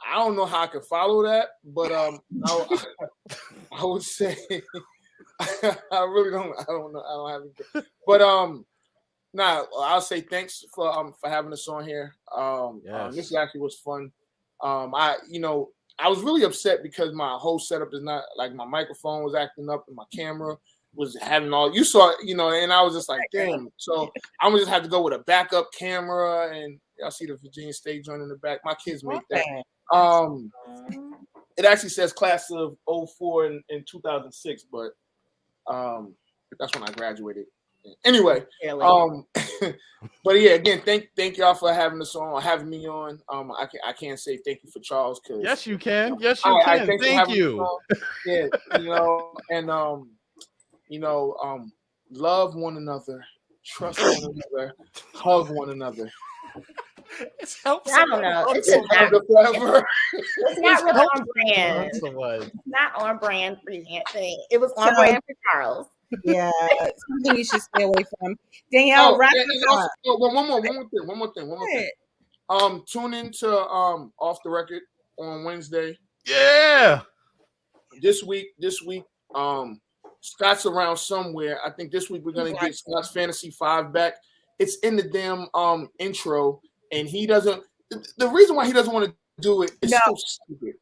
I don't know how I could follow that, but I would say I really don't. I don't know. I don't have it. But I'll say thanks for having us on here. Yes. This actually was fun. I was really upset because my whole setup is not like my microphone was acting up and my camera was having all you saw, and I was just like, damn. So I'm gonna just have to go with a backup camera, and y'all see the Virginia State joint in the back. My kids make that. It actually says class of 04 in 2006, but that's when I graduated. Anyway, but yeah, again, thank y'all for having us on, or having me on. I can't say thank you for Charles, because yes, you can. Yes, you can. Thank you. Yeah, and love one another, trust one another, hug one another. It's helps. I don't know. It's not really on brand. It's not on brand for you, Anthony. It was on brand for Charles. Yeah, something you should stay away from. Danielle, wrap it up. One more thing. Tune into Off the Record on Wednesday. Yeah. This week, Scott's around somewhere. I think this week we're gonna get Scott's Fantasy 5 back. It's in the damn intro, and he doesn't. The reason why he doesn't want to do it is so stupid.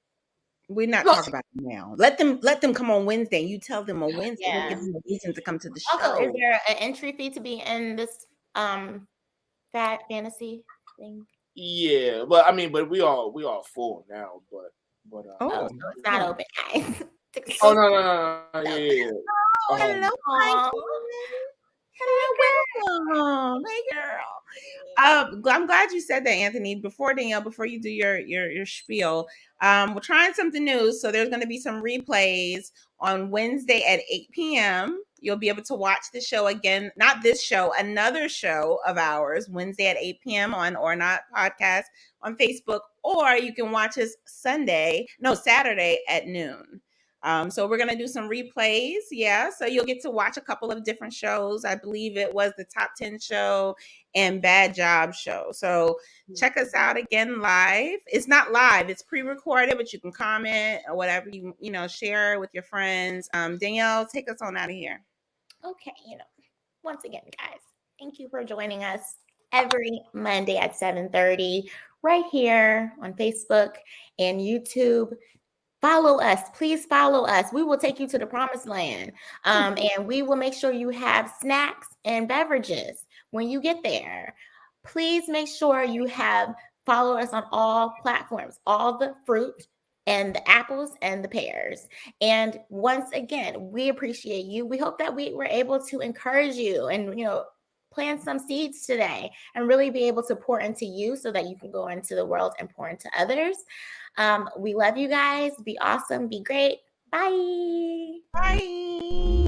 We're not talking about it now. Let them come on Wednesday. You tell them on Wednesday. We'll give them a reason to come to the show. Also, is there an entry fee to be in this that fantasy thing? Yeah, but we all full now. But so it's not open, guys. Oh no, yeah. Hello, welcome. Hey, girl. I'm glad you said that, Anthony. Before you do your spiel, we're trying something new. So there's going to be some replays on Wednesday at 8 p.m. You'll be able to watch the show again. Not this show, another show of ours, Wednesday at 8 p.m. on ORNOT Podcast on Facebook, or you can watch us Saturday at noon. So we're going to do some replays. Yeah. So you'll get to watch a couple of different shows. I believe it was the Top 10 show and Bad Job show. So check us out again live. It's not live. It's pre-recorded, but you can comment or whatever, share with your friends. Danielle, take us on out of here. Okay. Once again, guys, thank you for joining us every Monday at 7:30 right here on Facebook and YouTube. Follow us. Please follow us. We will take you to the promised land. And we will make sure you have snacks and beverages when you get there. Please make sure you follow us on all platforms, all the fruit and the apples and the pears. And once again, we appreciate you. We hope that we were able to encourage you and, plant some seeds today and really be able to pour into you so that you can go into the world and pour into others. We love you guys. Be awesome. Be great. Bye. Bye.